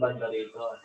banda rito.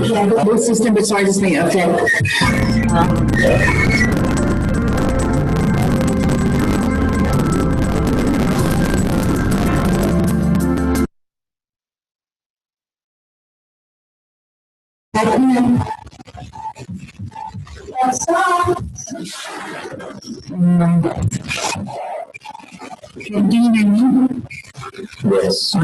Yeah, the whole system is hard to say affect. Can you hear me? Yes.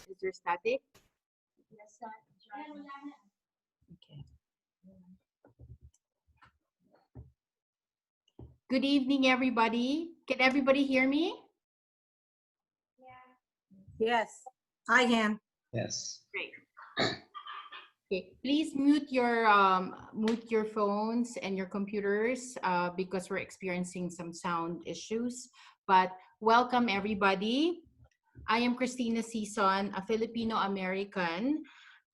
Is there static? Okay. Good evening, everybody. Can everybody hear me? Yes, I can. Yes. Great. Okay, please mute your phones and your computers because we're experiencing some sound issues. But welcome everybody. I am Christina Sison, a Filipino-American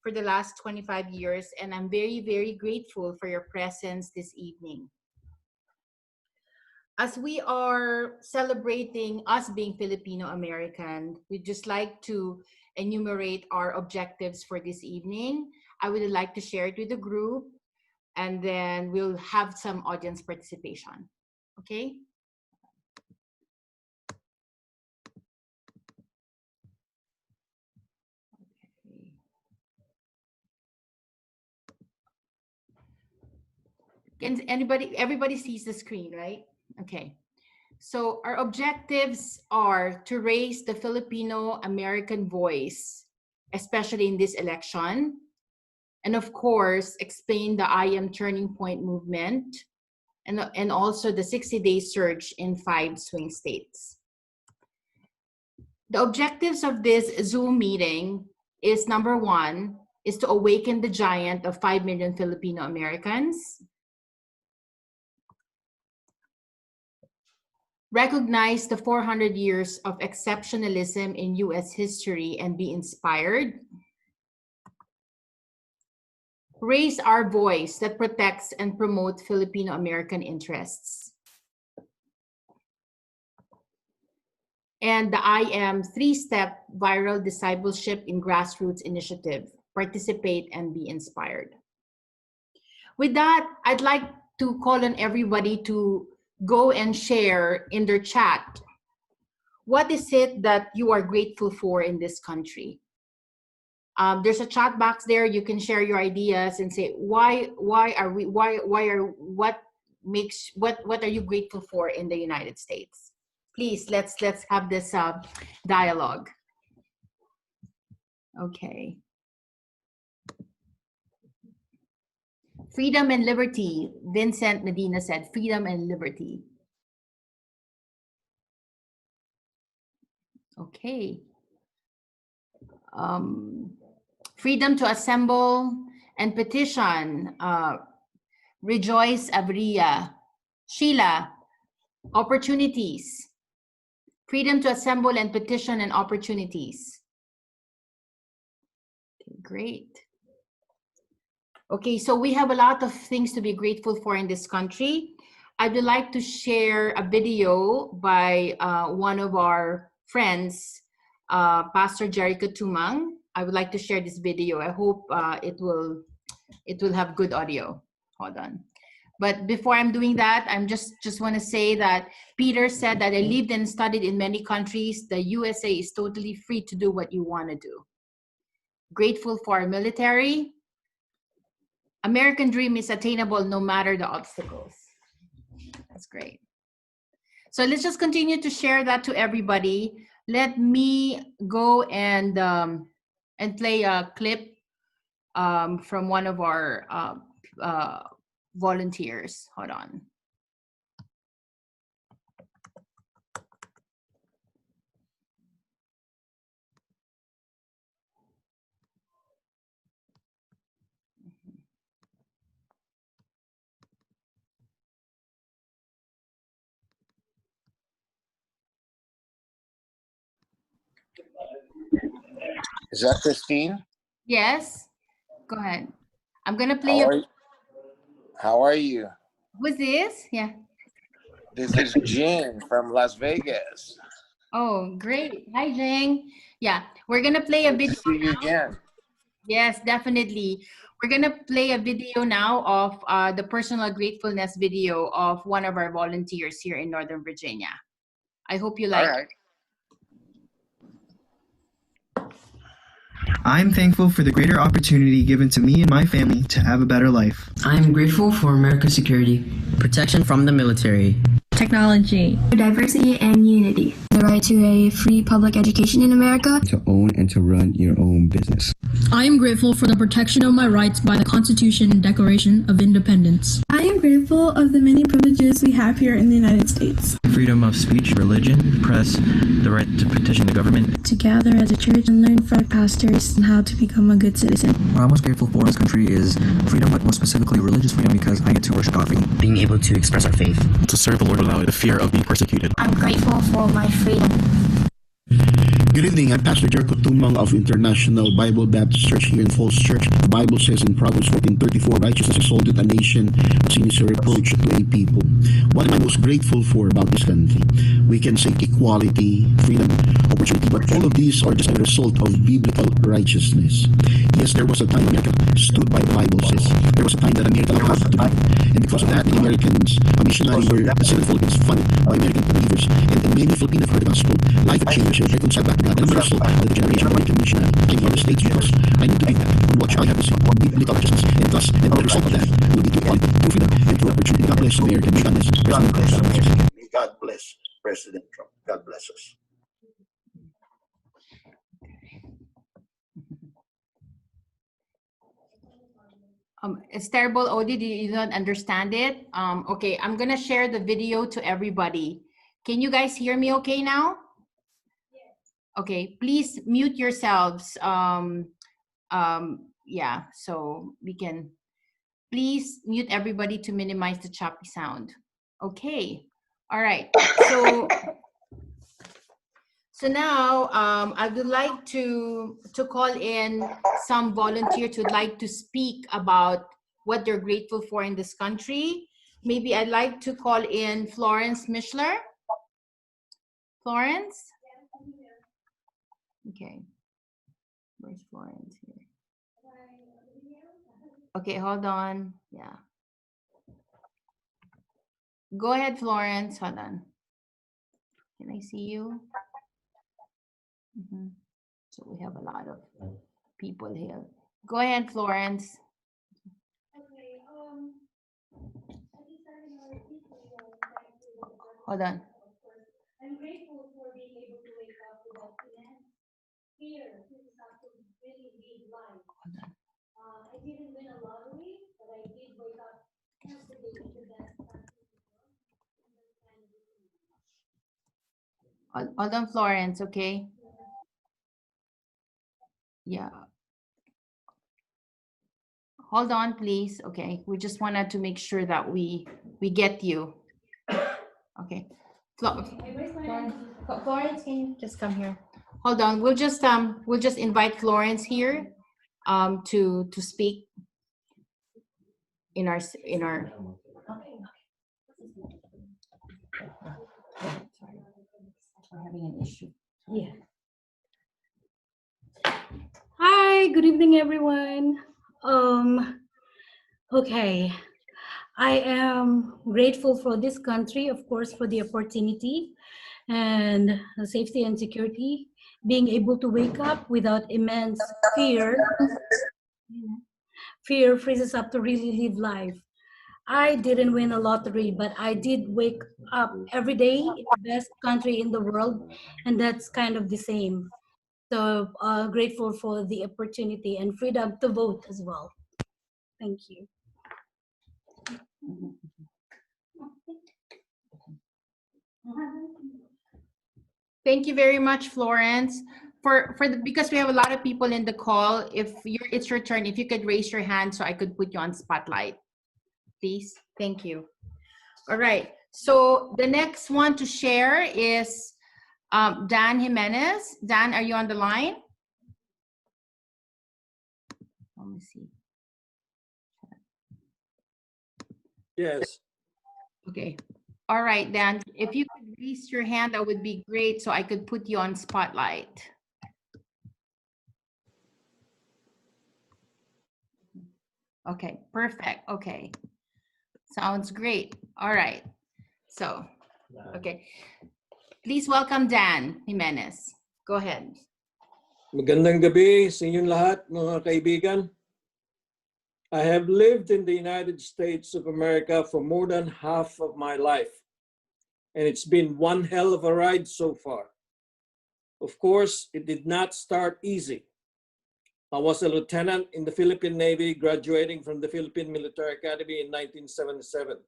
for the last 25 years, and I'm very, very grateful for your presence this evening. As we are celebrating us being Filipino-American, we'd just like to enumerate our objectives for this evening. I would like to share it with the group, and then we'll have some audience participation. Okay? Can everybody sees the screen, right? Okay. So our objectives are to raise the Filipino-American voice, especially in this election. And of course, explain the I Am Turning Point movement and also the 60-day surge in 5 swing states. The objectives of this Zoom meeting is, number one, is to awaken the giant of 5 million Filipino Americans. recognize the 400 years of exceptionalism in US history and be inspired, raise our voice that protects and promotes Filipino American interests, and the IM 3-step viral discipleship in grassroots initiative, participate and be inspired. With that, I'd like to call on everybody to go and share in their chat, what is it that you are grateful for in this country? There's a chat box there. You can share your ideas and say what are you grateful for in the United States? Please, let's have this dialogue. Okay. Freedom and liberty. Vincent Medina said freedom and liberty. Okay. Freedom to assemble and petition. Rejoice Abria. Sheila, opportunities. Freedom to assemble and petition and opportunities. Okay, great. Okay, so we have a lot of things to be grateful for in this country. I would like to share a video by one of our friends, Pastor Jericho Tumang. I would like to share this video. I hope it will have good audio. Hold on. But before I'm doing that, I'm just want to say that Peter said that I lived and studied in many countries. The USA is totally free to do what you want to do. Grateful for our military. American dream is attainable no matter the obstacles. That's great. So let's just continue to share that to everybody. Let me go and play a clip from one of our volunteers. Hold on. Is that Christine? Yes, go ahead. I'm gonna play you. How are you? Who's this? Yeah. This is Jing from Las Vegas. Oh, great. Hi, Jing. Yeah, we're gonna play a video. Good to see you again. Yes, definitely. We're gonna play a video now of the personal gratefulness video of one of our volunteers here in Northern Virginia. I hope you like it. All right. I'm thankful for the greater opportunity given to me and my family to have a better life. I'm grateful for America's security, protection from the military, technology, diversity and unity, the right to a free public education in America, to own and to run your own business. I am grateful for the protection of my rights by the Constitution and Declaration of Independence. I am grateful of the many privileges we have here in the United States. Freedom of speech, religion, press, the right to petition the government. To gather as a church and learn from pastors on how to become a good citizen. What I'm most grateful for in this country is freedom, but more specifically religious freedom, because I get to worship God freely. Being able to express our faith. To serve the Lord without the fear of being persecuted. I'm grateful for my freedom. Good evening, I'm Pastor Jericho Tumang of International Bible Baptist Church here in Falls Church. The Bible says in Proverbs 14:34, righteousness exalted a nation, but sin is a reproach to a people. What am I most grateful for about this country? We can say equality, freedom, opportunity, but all of these are just a result of biblical righteousness. Yes, there was a time America stood by the Bible says. There was a time that America had to die. And because of that, the Americans, a missionary were sent to the Philippines, funded by American believers. And many Filipinos heard the gospel. Life changed, reconciled back to God. And I'm a result of the generation of American missionary. Came from the States because I need to give back on what I have received, on biblical righteousness. And thus, and the result of that will be to equality, to freedom, and to opportunity. God bless America. May God bless President Trump. May God bless President Trump. God bless us. It's terrible audio. You don't understand it? Okay, I'm gonna share the video to everybody. Can you guys hear me okay now? Yes. Okay, please mute yourselves. Yeah, so we can, please mute everybody to minimize the choppy sound. Okay, All right. So now I would like to call in some volunteers who'd like to speak about what they're grateful for in this country. Maybe I'd like to call in Florence Mischler. Florence? Okay. Where's Florence here? Okay, hold on. Yeah. Go ahead, Florence. Hold on. Can I see you? So we have a lot of people here. Go ahead, Florence. Okay. Hold on. I'm grateful for being able to wake up without fear. This is actually really big life. I didn't win a lottery, but I did wake up every day in the best country in the world. Hold on, Florence, okay? Yeah. Hold on, please. Okay, we just wanted to make sure that we get you. Okay. Florence, can you just come here? Hold on. We'll just invite Florence here to speak in our Sorry. We're having an issue. Yeah. Hi, good evening, everyone. Okay. I am grateful for this country, of course, for the opportunity and safety and security, being able to wake up without immense fear. Fear freezes up to really live life. I didn't win a lottery, but I did wake up every day in the best country in the world, and that's kind of the same. So grateful for the opportunity and freedom to vote as well. Thank you. Thank you very much, Florence. Because we have a lot of people in the call, it's your turn, if you could raise your hand so I could put you on spotlight, please. Thank you. All right. So the next one to share is Dan Jimenez. Dan, are you on the line? Let me see. Yes. Okay. All right, Dan. If you could raise your hand, that would be great so I could put you on spotlight. Okay, perfect. Okay. Sounds great. All right. So, okay. Please welcome Dan Jimenez. Go ahead. Magandang gabi sa inyong lahat, mga kaibigan. I have lived in the United States of America for more than half of my life, and it's been one hell of a ride so far. Of course, it did not start easy. I was a lieutenant in the Philippine Navy, graduating from the Philippine Military Academy in 1977.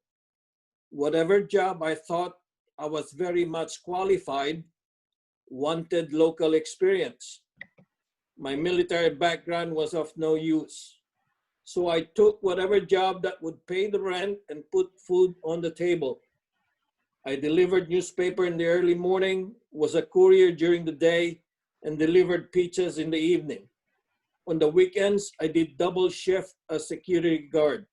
Whatever job I thought I was very much qualified, wanted local experience. My military background was of no use. So I took whatever job that would pay the rent and put food on the table. I delivered newspaper in the early morning, was a courier during the day, and delivered pizzas in the evening. On the weekends, I did double shift as security guard.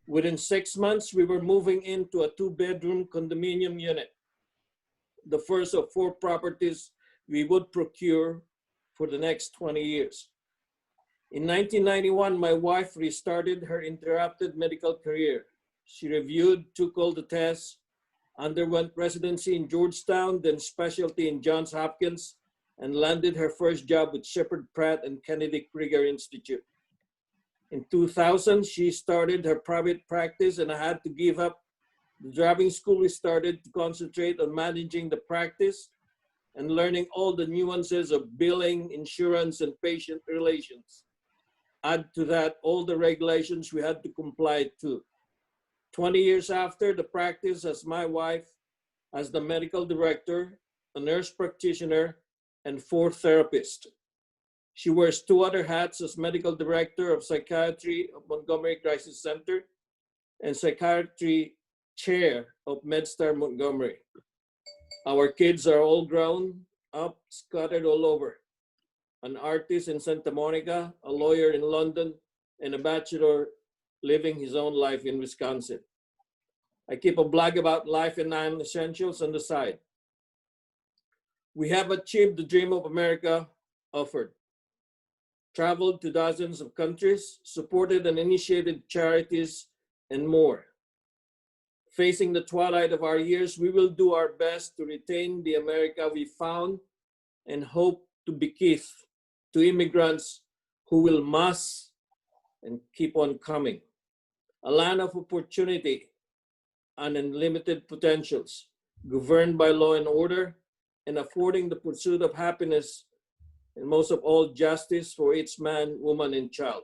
Within 6 months, we were moving into a 2-bedroom condominium unit, the first of 4 properties we would procure for the next 20 years. In 1991, my wife restarted her interrupted medical career. She reviewed, took all the tests, underwent residency in Georgetown, then specialty in Johns Hopkins, and landed her first job with Shepherd Pratt and Kennedy Krieger Institute. In 2000, she started her private practice, and I had to give up the driving school we started to concentrate on managing the practice and learning all the nuances of billing, insurance, and patient relations. Add to that all the regulations we had to comply to. 20 years after the practice, as my wife, as the medical director, a nurse practitioner, and 4 therapists. She wears 2 other hats as medical director of psychiatry of Montgomery Crisis Center and psychiatry chair of MedStar Montgomery. Our kids are all grown up, scattered all over. An artist in Santa Monica, a lawyer in London, and a bachelor living his own life in Wisconsin. I keep a blog about life and non-essentials on the side. We have achieved the dream of America offered. Traveled to dozens of countries, supported and initiated charities, and more. Facing the twilight of our years, we will do our best to retain the America we found and hope to bequeath to immigrants who will mass and keep on coming. A land of opportunity and unlimited potentials, governed by law and order, and affording the pursuit of happiness and most of all justice for each man, woman, and child.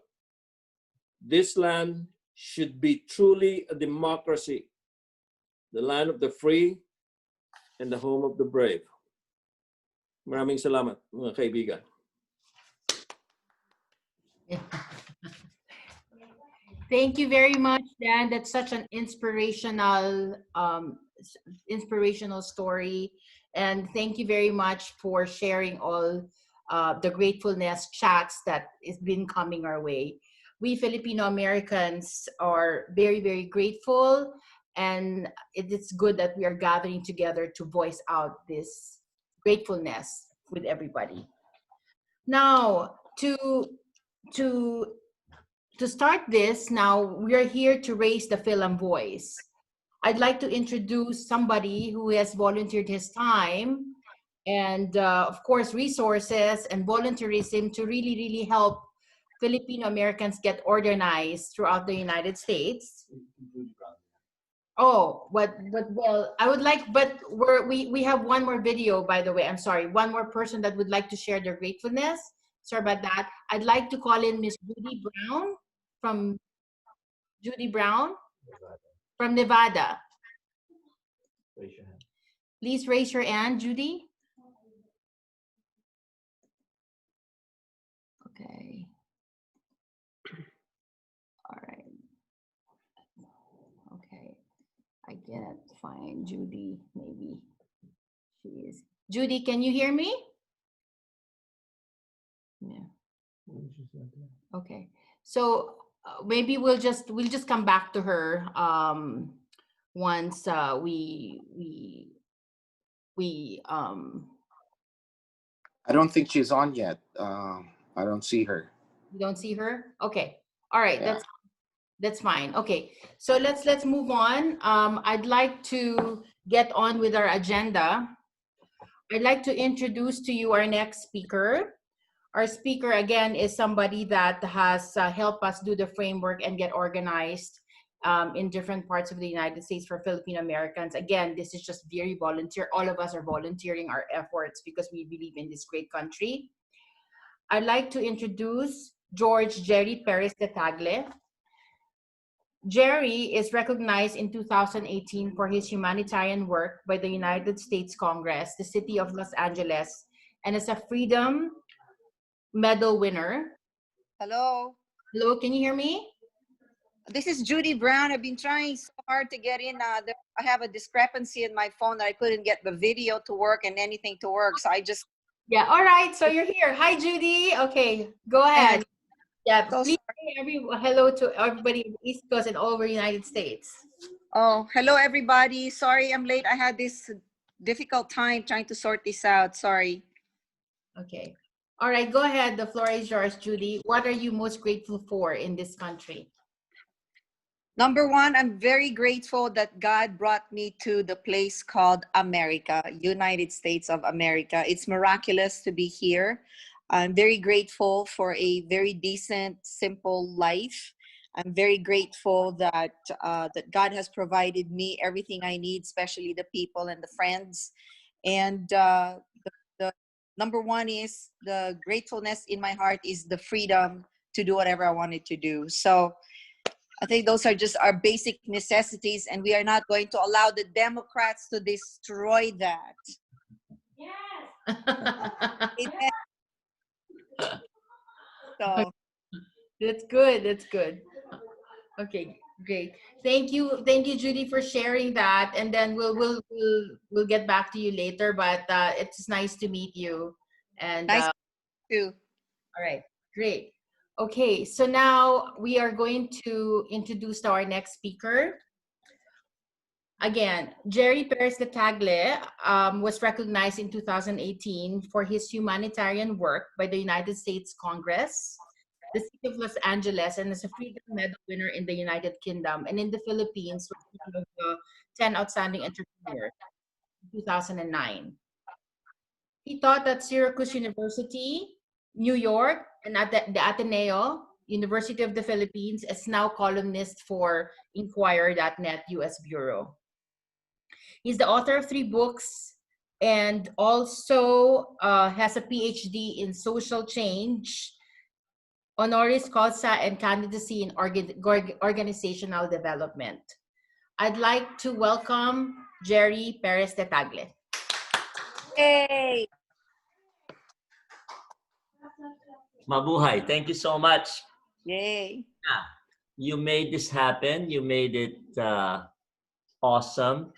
This land should be truly a democracy, the land of the free and the home of the brave. Maraming salamat, mga kaibigan. Thank you very much, Dan. That's such an inspirational story. And thank you very much for sharing all the gratefulness chats that has been coming our way. We Filipino Americans are very, very grateful. And it's good that we are gathering together to voice out this gratefulness with everybody. Now, to start this, now we are here to raise the FilAm voice. I'd like to introduce somebody who has volunteered his time and, of course, resources and volunteerism to really, really help Filipino Americans get organized throughout the United States. Oh, well, I would like, but we have one more video, by the way. I'm sorry, one more person that would like to share their gratefulness. Sorry about that. I'd like to call in Miss Judy Brown from Nevada. Raise your hand. Please raise your hand, Judy. Okay. All right. Okay. I can't find Judy. Maybe she is. Judy, can you hear me? Yeah. Okay. So maybe we'll just come back to her once we I don't think she's on yet. I don't see her. You don't see her? Okay. All right. Yeah. That's fine. Okay. So let's move on. I'd like to get on with our agenda. I'd like to introduce to you our next speaker. Our speaker, again, is somebody that has helped us do the framework and get organized in different parts of the United States for Filipino Americans. Again, this is just very volunteer. All of us are volunteering our efforts because we believe in this great country. I'd like to introduce George Jerry Perez de Tagle. Jerry is recognized in 2018 for his humanitarian work by the United States Congress, the City of Los Angeles, and is a Freedom Medal winner. Hello. Hello, can you hear me? This is Judy Brown. I've been trying so hard to get in. I have a discrepancy in my phone that I couldn't get the video to work and anything to work. So I just... Yeah, all right. So you're here. Hi, Judy. Okay, go ahead. Yeah, please say hello to everybody in the East Coast and all over the United States. Oh, hello, everybody. Sorry I'm late. I had this difficult time trying to sort this out. Sorry. Okay. All right, go ahead. The floor is yours, Judy. What are you most grateful for in this country? Number one, I'm very grateful that God brought me to the place called America, United States of America. It's miraculous to be here. I'm very grateful for a very decent, simple life. I'm very grateful that that God has provided me everything I need, especially the people and the friends. And the number one is the gratefulness in my heart is the freedom to do whatever I wanted to do. So I think those are just our basic necessities, and we are not going to allow the Democrats to destroy that. Yes. Amen. So that's good. That's good. Okay, Great. Thank you, Judy, for sharing that. And then we'll get back to you later. But it's nice to meet you. And nice too. All right, great. Okay, so now we are going to introduce our next speaker. Again, Jerry Perez de Tagle was recognized in 2018 for his humanitarian work by the United States Congress, the City of Los Angeles, and is a Freedom Medal winner in the United Kingdom, and in the Philippines was one of the 10 outstanding entrepreneurs in 2009. He taught at Syracuse University, New York, and at the Ateneo, University of the Philippines, as now columnist for Inquirer.net US Bureau. He's the author of 3 books and also has a PhD in social change, honoris causa, and candidacy in organizational development. I'd like to welcome Jerry Perez de Tagle. Yay! Mabuhay. Thank you so much. Yay. Yeah, you made this happen. You made it awesome.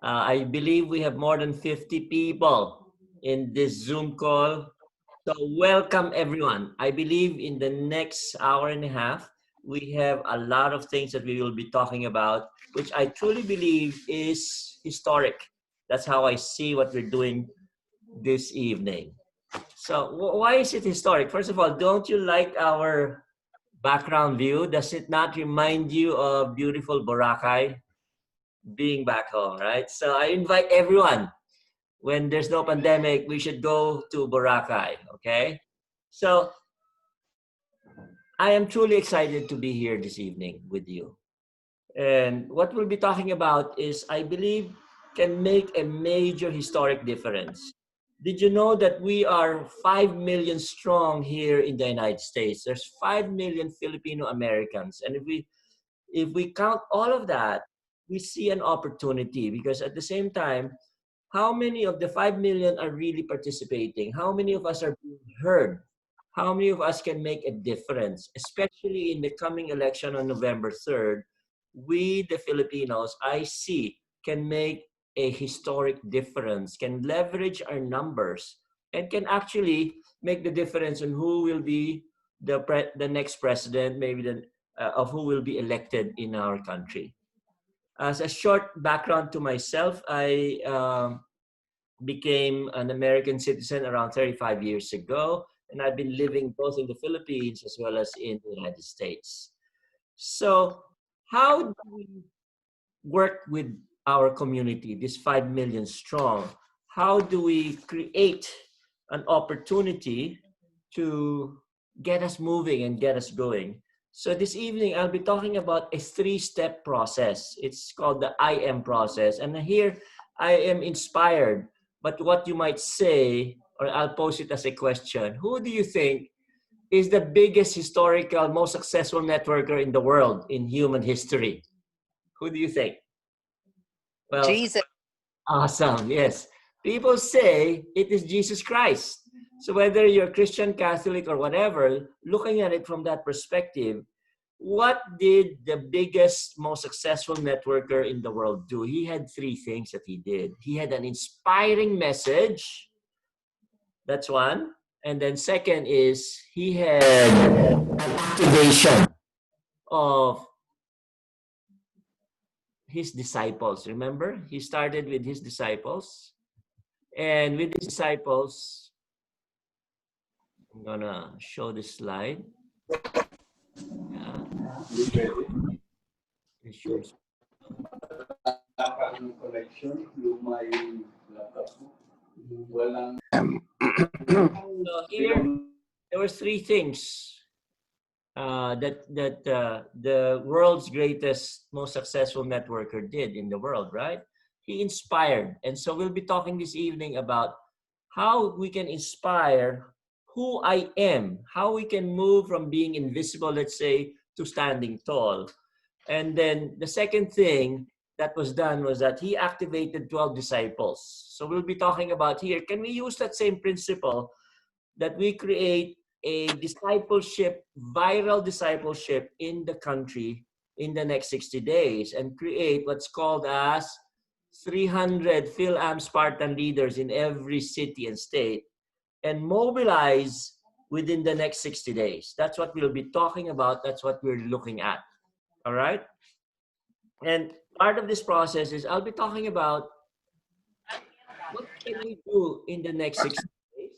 I believe we have more than 50 people in this Zoom call. So welcome everyone. I believe in the next hour and a half, we have a lot of things that we will be talking about, which I truly believe is historic. That's how I see what we're doing this evening. So why is it historic? First of all, don't you like our background view? Does it not remind you of beautiful Boracay? Being back home, right? So I invite everyone, when there's no pandemic, we should go to Boracay, okay? So I am truly excited to be here this evening with you. And what we'll be talking about is, I believe, can make a major historic difference. Did you know that we are 5 million strong here in the United States? There's 5 million Filipino Americans. And if we count all of that, we see an opportunity, because at the same time, how many of the 5 million are really participating? How many of us are being heard? How many of us can make a difference, especially in the coming election on November 3rd? We, the Filipinos, I see, can make a historic difference, can leverage our numbers, and can actually make the difference in who will be the next president, maybe of who will be elected in our country. As a short background to myself, I became an American citizen around 35 years ago, and I've been living both in the Philippines as well as in the United States. So how do we work with our community, this 5 million strong? How do we create an opportunity to get us moving and get us going? So this evening, I'll be talking about a 3-step process. It's called the IM process. And here, I am inspired. But what you might say, or I'll pose it as a question, who do you think is the biggest historical, most successful networker in the world in human history? Who do you think? Well, Jesus. Awesome, yes. People say it is Jesus Christ. So whether you're Christian, Catholic, or whatever, looking at it from that perspective, what did the biggest, most successful networker in the world do? He had 3 things that he did. He had an inspiring message. That's one. And then second is he had an activation of his disciples. Remember, he started with his disciples. And with his disciples, I'm gonna show this slide. Sure. So here, there were 3 things that the world's greatest, most successful networker did in the world, right? He inspired. And so we'll be talking this evening about how we can inspire who I am, how we can move from being invisible, let's say, to standing tall. And then the second thing that was done was that he activated 12 disciples. So we'll be talking about here, can we use that same principle that we create a discipleship, viral discipleship in the country in the next 60 days and create what's called as 300 FilAm Spartan leaders in every city and state and mobilize within the next 60 days. That's what we'll be talking about. That's what we're looking at. All right? And part of this process is I'll be talking about what can we do in the next 60 days?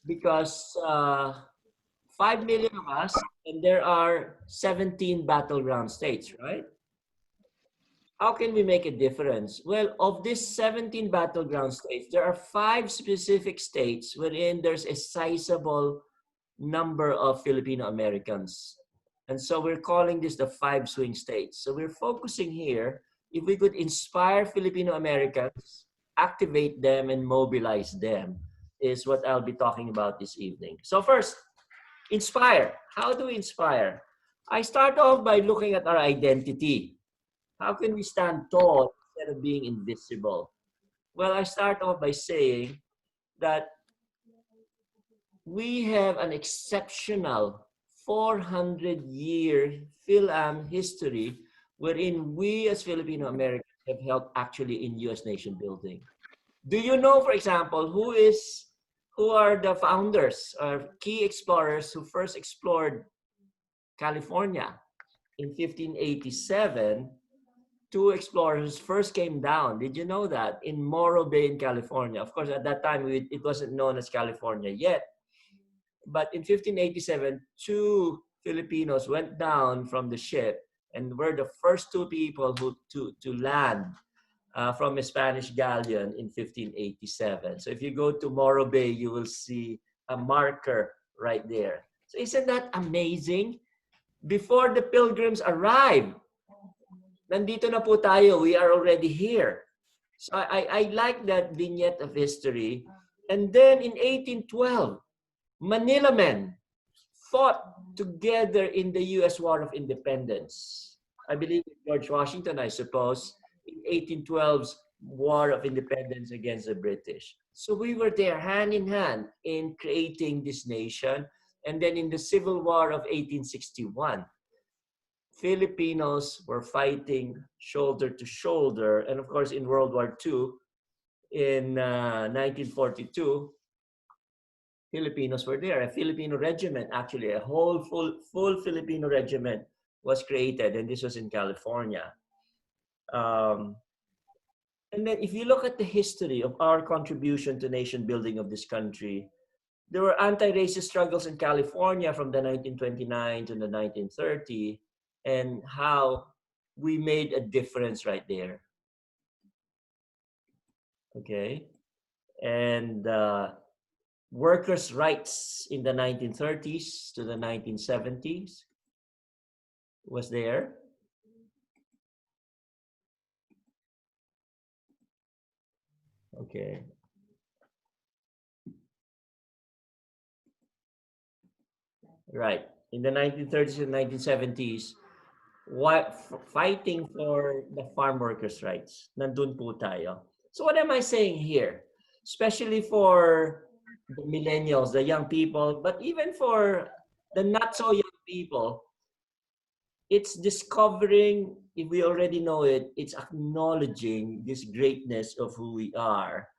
Because 5 million of us, and there are 17 battleground states, right? How can we make a difference? Well, of these 17 battleground states, there are 5 specific states wherein there's a sizable number of Filipino Americans. And so we're calling this the 5 swing states. So we're focusing here, if we could inspire Filipino Americans, activate them and mobilize them, is what I'll be talking about this evening. So first, inspire. How do we inspire? I start off by looking at our identity. How can we stand tall instead of being invisible? Well, I start off by saying that we have an exceptional 400-year FilAm history wherein we as Filipino Americans have helped actually in U.S. nation building. Do you know, for example, who are the founders or key explorers who first explored California? In 1587, 2 explorers first came down. Did you know that? In Morro Bay in California. Of course, at that time, it wasn't known as California yet. But in 1587, 2 Filipinos went down from the ship and were the first 2 people to land from a Spanish galleon in 1587. So if you go to Morro Bay, you will see a marker right there. So isn't that amazing? Before the pilgrims arrived, nandito na po tayo. We are already here. So I like that vignette of history. And then in 1812, Manila men fought together in the U.S. War of Independence. I believe George Washington, I suppose, in 1812's War of Independence against the British. So we were there hand in hand in creating this nation. And then in the Civil War of 1861, Filipinos were fighting shoulder to shoulder. And of course, in World War II, in 1942, Filipinos were there. A Filipino regiment, actually, a whole full Filipino regiment was created, and this was in California. And then if you look at the history of our contribution to nation building of this country, there were anti-racist struggles in California from the 1929 to the 1930, and how we made a difference right there. Okay. And workers' rights in the 1930s to the 1970s was there. Okay. Right. In the 1930s and 1970s, fighting for the farm workers' rights. Nandun po tayo. So what am I saying here? Especially for the millennials, the young people, but even for the not so young people, it's discovering, if we already know it, it's acknowledging this greatness of who we are,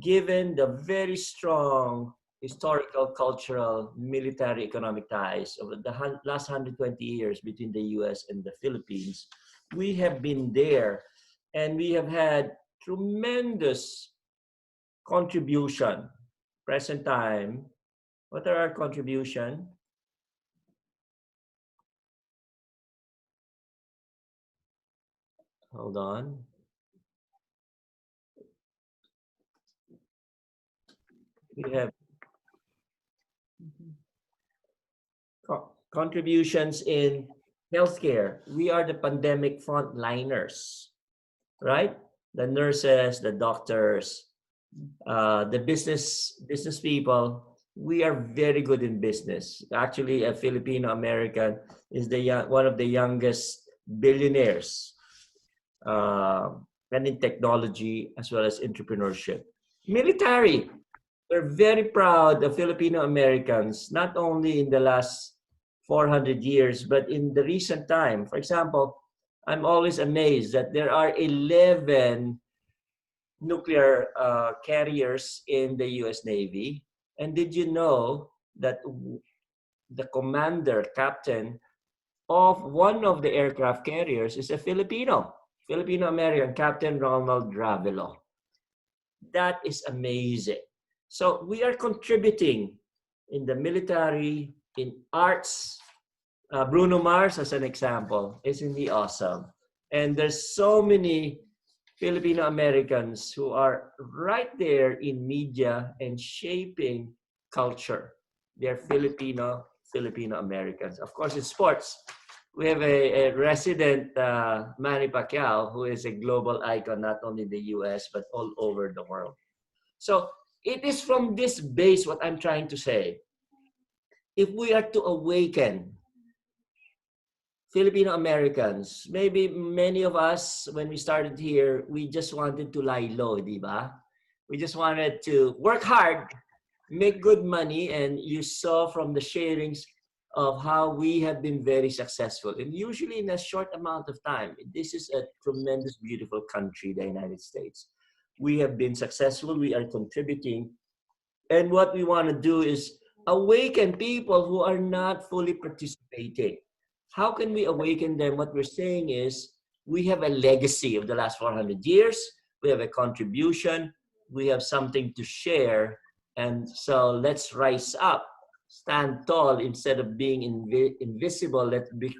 given the very strong historical, cultural, military, economic ties of the last 120 years between the US and the Philippines. We have been there, and we have had tremendous contribution. Present time, what are our contribution? Hold on. We have contributions in healthcare. We are the pandemic frontliners, right? The nurses, the doctors, the business people. We are very good in business. Actually, a Filipino American is one of the youngest billionaires, and in technology as well as entrepreneurship. Military. We're very proud of Filipino Americans, not only in the last 400 years. But in the recent time, for example, I'm always amazed that there are 11 nuclear carriers in the US Navy. And did you know that the commander, captain of one of the aircraft carriers is a Filipino-American, Captain Ronald Ravelo. That is amazing. So we are contributing in the military, in arts. Bruno Mars, as an example, isn't he awesome? And there's so many Filipino Americans who are right there in media and shaping culture. They're Filipino Americans. Of course, in sports, we have a resident Manny Pacquiao, who is a global icon, not only in the US, but all over the world. So it is from this base what I'm trying to say. If we are to awaken Filipino Americans, maybe many of us, when we started here, we just wanted to lie low, di ba? We just wanted to work hard, make good money, and you saw from the sharings of how we have been very successful. And usually in a short amount of time. This is a tremendous, beautiful country, the United States. We have been successful, we are contributing. And what we want to do is awaken people who are not fully participating. How can we awaken them? What we're saying is we have a legacy of the last 400 years. We have a contribution. We have something to share. And so let's rise up, stand tall instead of being invisible.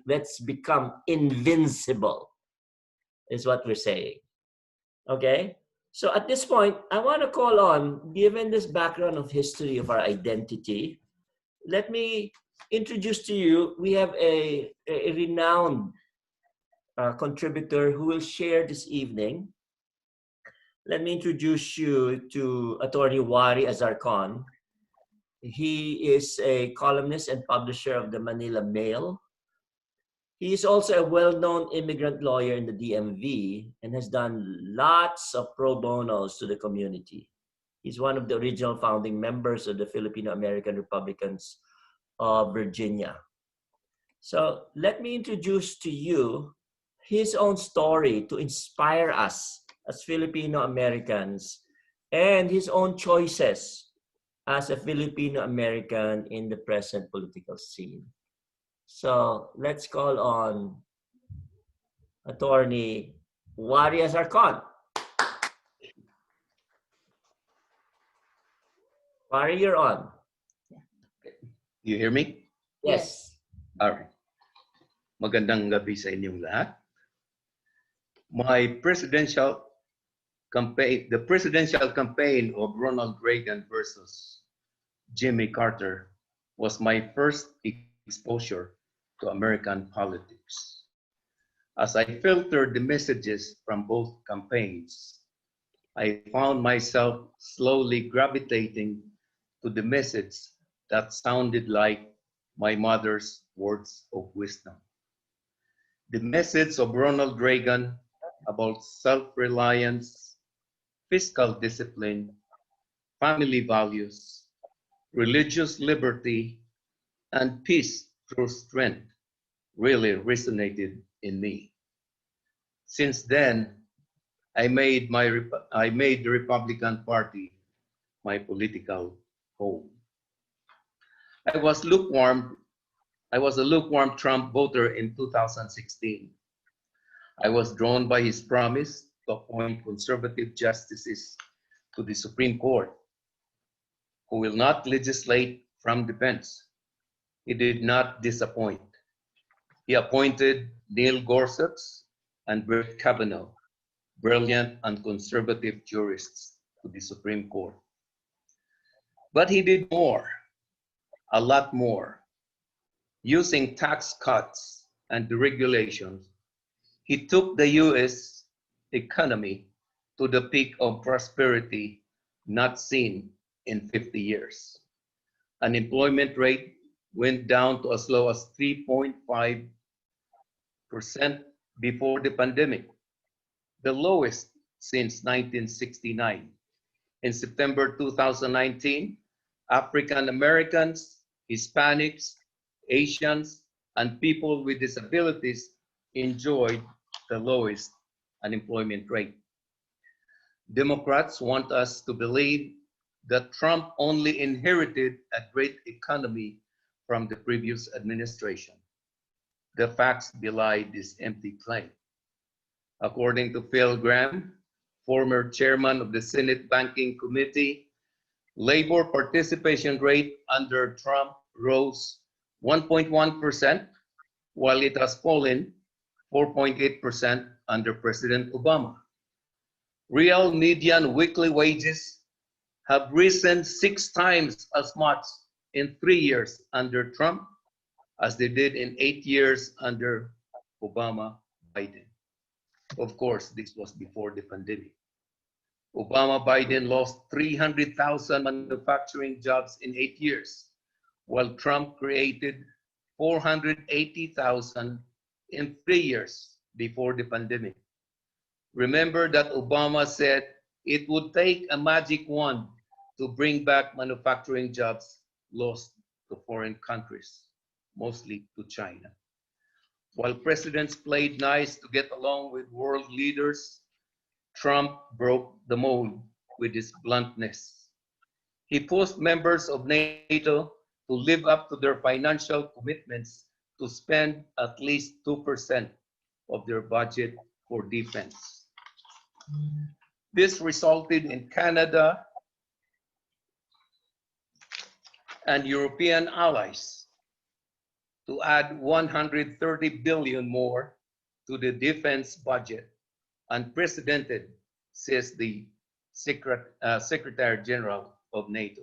Let's become invincible is what we're saying. Okay? So at this point, I want to call on, given this background of history of our identity, let me introduce to you, we have a renowned contributor who will share this evening. Let me introduce you to Attorney Wari Azarcon. He is a columnist and publisher of the Manila Mail. He is also a well-known immigrant lawyer in the DMV and has done lots of pro bonos to the community. He's one of the original founding members of the Filipino-American Republicans of Virginia. So let me introduce to you his own story to inspire us as Filipino-Americans and his own choices as a Filipino-American in the present political scene. So let's call on Attorney Wari Azarcon. Wari, you're on. You hear me? Yes. All right. Magandang gabi sa inyong lahat. The presidential campaign of Ronald Reagan versus Jimmy Carter was my first exposure to American politics. As I filtered the messages from both campaigns, I found myself slowly gravitating to the message that sounded like my mother's words of wisdom. The message of Ronald Reagan about self-reliance, fiscal discipline, family values, religious liberty, and peace through strength really resonated in me. Since then, I made the Republican Party my political home. I was a lukewarm Trump voter in 2016. I was drawn by his promise to appoint conservative justices to the Supreme Court who will not legislate from the bench. He did not disappoint. He appointed Neil Gorsuch and Brett Kavanaugh, brilliant and conservative jurists, to the Supreme Court. But he did more, a lot more. Using tax cuts and deregulations, he took the US economy to the peak of prosperity not seen in 50 years. Unemployment rate went down to as low as 3.5% before the pandemic, the lowest since 1969. In September 2019, African Americans, Hispanics, Asians, and people with disabilities enjoyed the lowest unemployment rate. Democrats want us to believe that Trump only inherited a great economy from the previous administration. The facts belie this empty claim. According to FilAm, former chairman of the Senate Banking Committee, labor participation rate under Trump rose 1.1%, while it has fallen 4.8% under President Obama. Real median weekly wages have risen 6 times as much in 3 years under Trump as they did in 8 years under Obama-Biden. Of course, this was before the pandemic. Obama-Biden lost 300,000 manufacturing jobs in 8 years, while Trump created 480,000 in 3 years before the pandemic. Remember that Obama said it would take a magic wand to bring back manufacturing jobs lost to foreign countries, mostly to China. While presidents played nice to get along with world leaders, Trump broke the mold with his bluntness. He pushed members of NATO to live up to their financial commitments to spend at least 2% of their budget for defense. This resulted in Canada and European allies to add 130 billion more to the defense budget, unprecedented, says the Secretary General of NATO.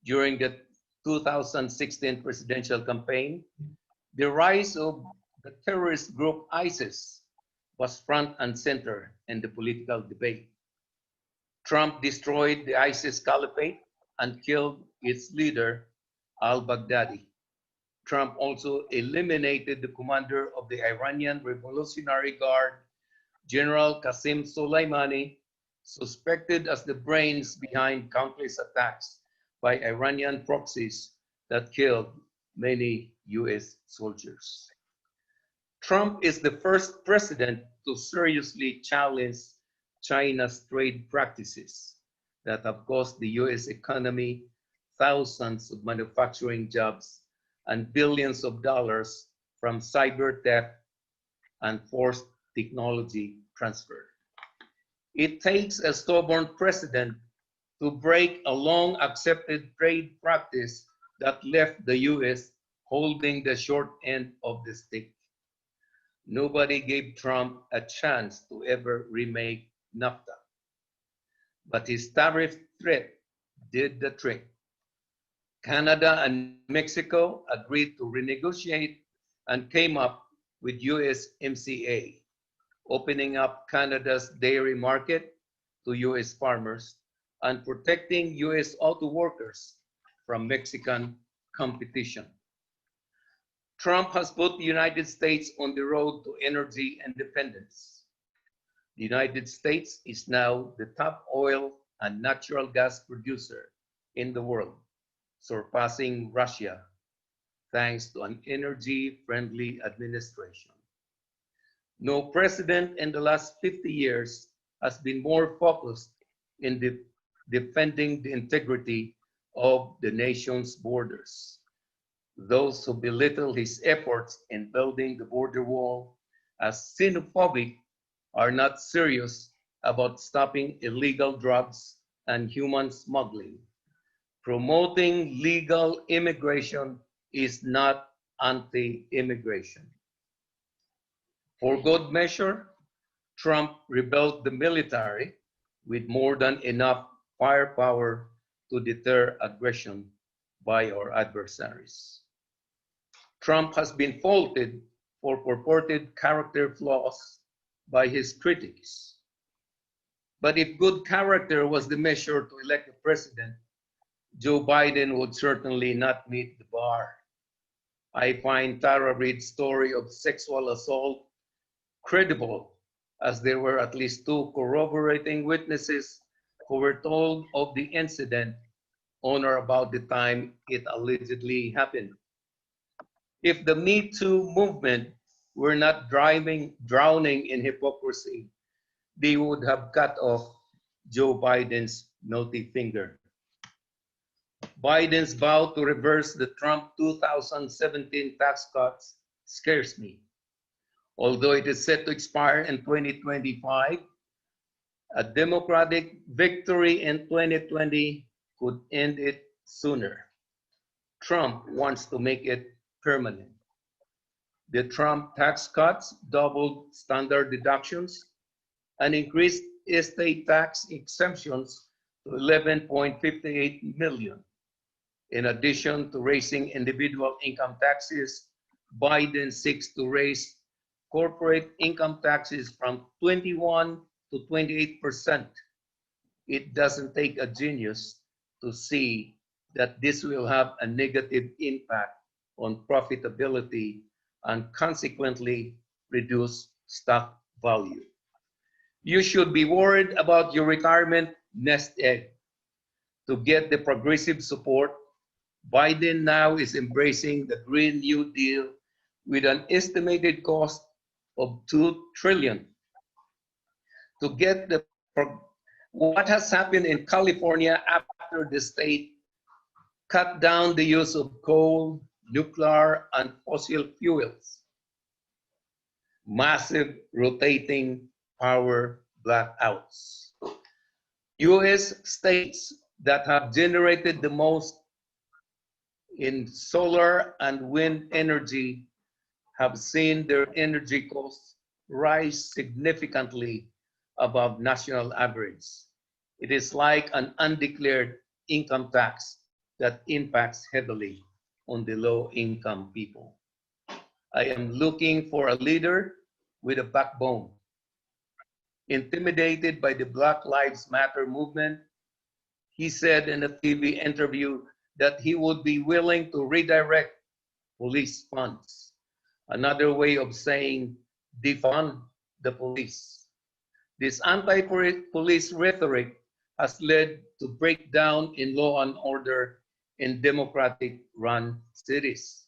During the 2016 presidential campaign, the rise of the terrorist group ISIS was front and center in the political debate. Trump destroyed the ISIS caliphate and killed its leader, al-Baghdadi. Trump also eliminated the commander of the Iranian Revolutionary Guard, General Qasem Soleimani, suspected as the brains behind countless attacks by Iranian proxies that killed many US soldiers. Trump is the first president to seriously challenge China's trade practices that have cost the US economy thousands of manufacturing jobs and billions of dollars from cyber theft and forced technology transfer. It takes a stubborn president to break a long accepted trade practice that left the US holding the short end of the stick. Nobody gave Trump a chance to ever remake NAFTA, but his tariff threat did the trick. Canada and Mexico agreed to renegotiate and came up with USMCA, opening up Canada's dairy market to US farmers and protecting US auto workers from Mexican competition. Trump has put the United States on the road to energy independence. The United States is now the top oil and natural gas producer in the world, surpassing Russia, thanks to an energy-friendly administration. No president in the last 50 years has been more focused in defending the integrity of the nation's borders. Those who belittle his efforts in building the border wall as xenophobic are not serious about stopping illegal drugs and human smuggling. Promoting legal immigration is not anti-immigration. For good measure, Trump rebuilt the military with more than enough firepower to deter aggression by our adversaries. Trump has been faulted for purported character flaws by his critics. But if good character was the measure to elect a president, Joe Biden would certainly not meet the bar. I find Tara Reade's story of sexual assault credible, as there were at least 2 corroborating witnesses who were told of the incident on or about the time it allegedly happened. If the Me Too movement were not drowning in hypocrisy, they would have cut off Joe Biden's naughty finger. Biden's vow to reverse the Trump 2017 tax cuts scares me. Although it is set to expire in 2025, a Democratic victory in 2020 could end it sooner. Trump wants to make it permanent. The Trump tax cuts doubled standard deductions and increased estate tax exemptions to 11.58 million. In addition to raising individual income taxes, Biden seeks to raise corporate income taxes from 21 to 28%. It doesn't take a genius to see that this will have a negative impact on profitability and consequently reduce stock value. You should be worried about your retirement nest egg. To get the progressive support, Biden now is embracing the Green New Deal with an estimated cost of $2 trillion. To get the what has happened in California after the state cut down the use of coal, nuclear, and fossil fuels. Massive rotating power blackouts. US states that have generated the most in solar and wind energy have seen their energy costs rise significantly above national average. It is like an undeclared income tax that impacts heavily on the low-income people. I am looking for a leader with a backbone. Intimidated by the Black Lives Matter movement, he said in a TV interview that he would be willing to redirect police funds. Another way of saying defund the police. This anti-police rhetoric has led to breakdown in law and order in Democratic-run cities.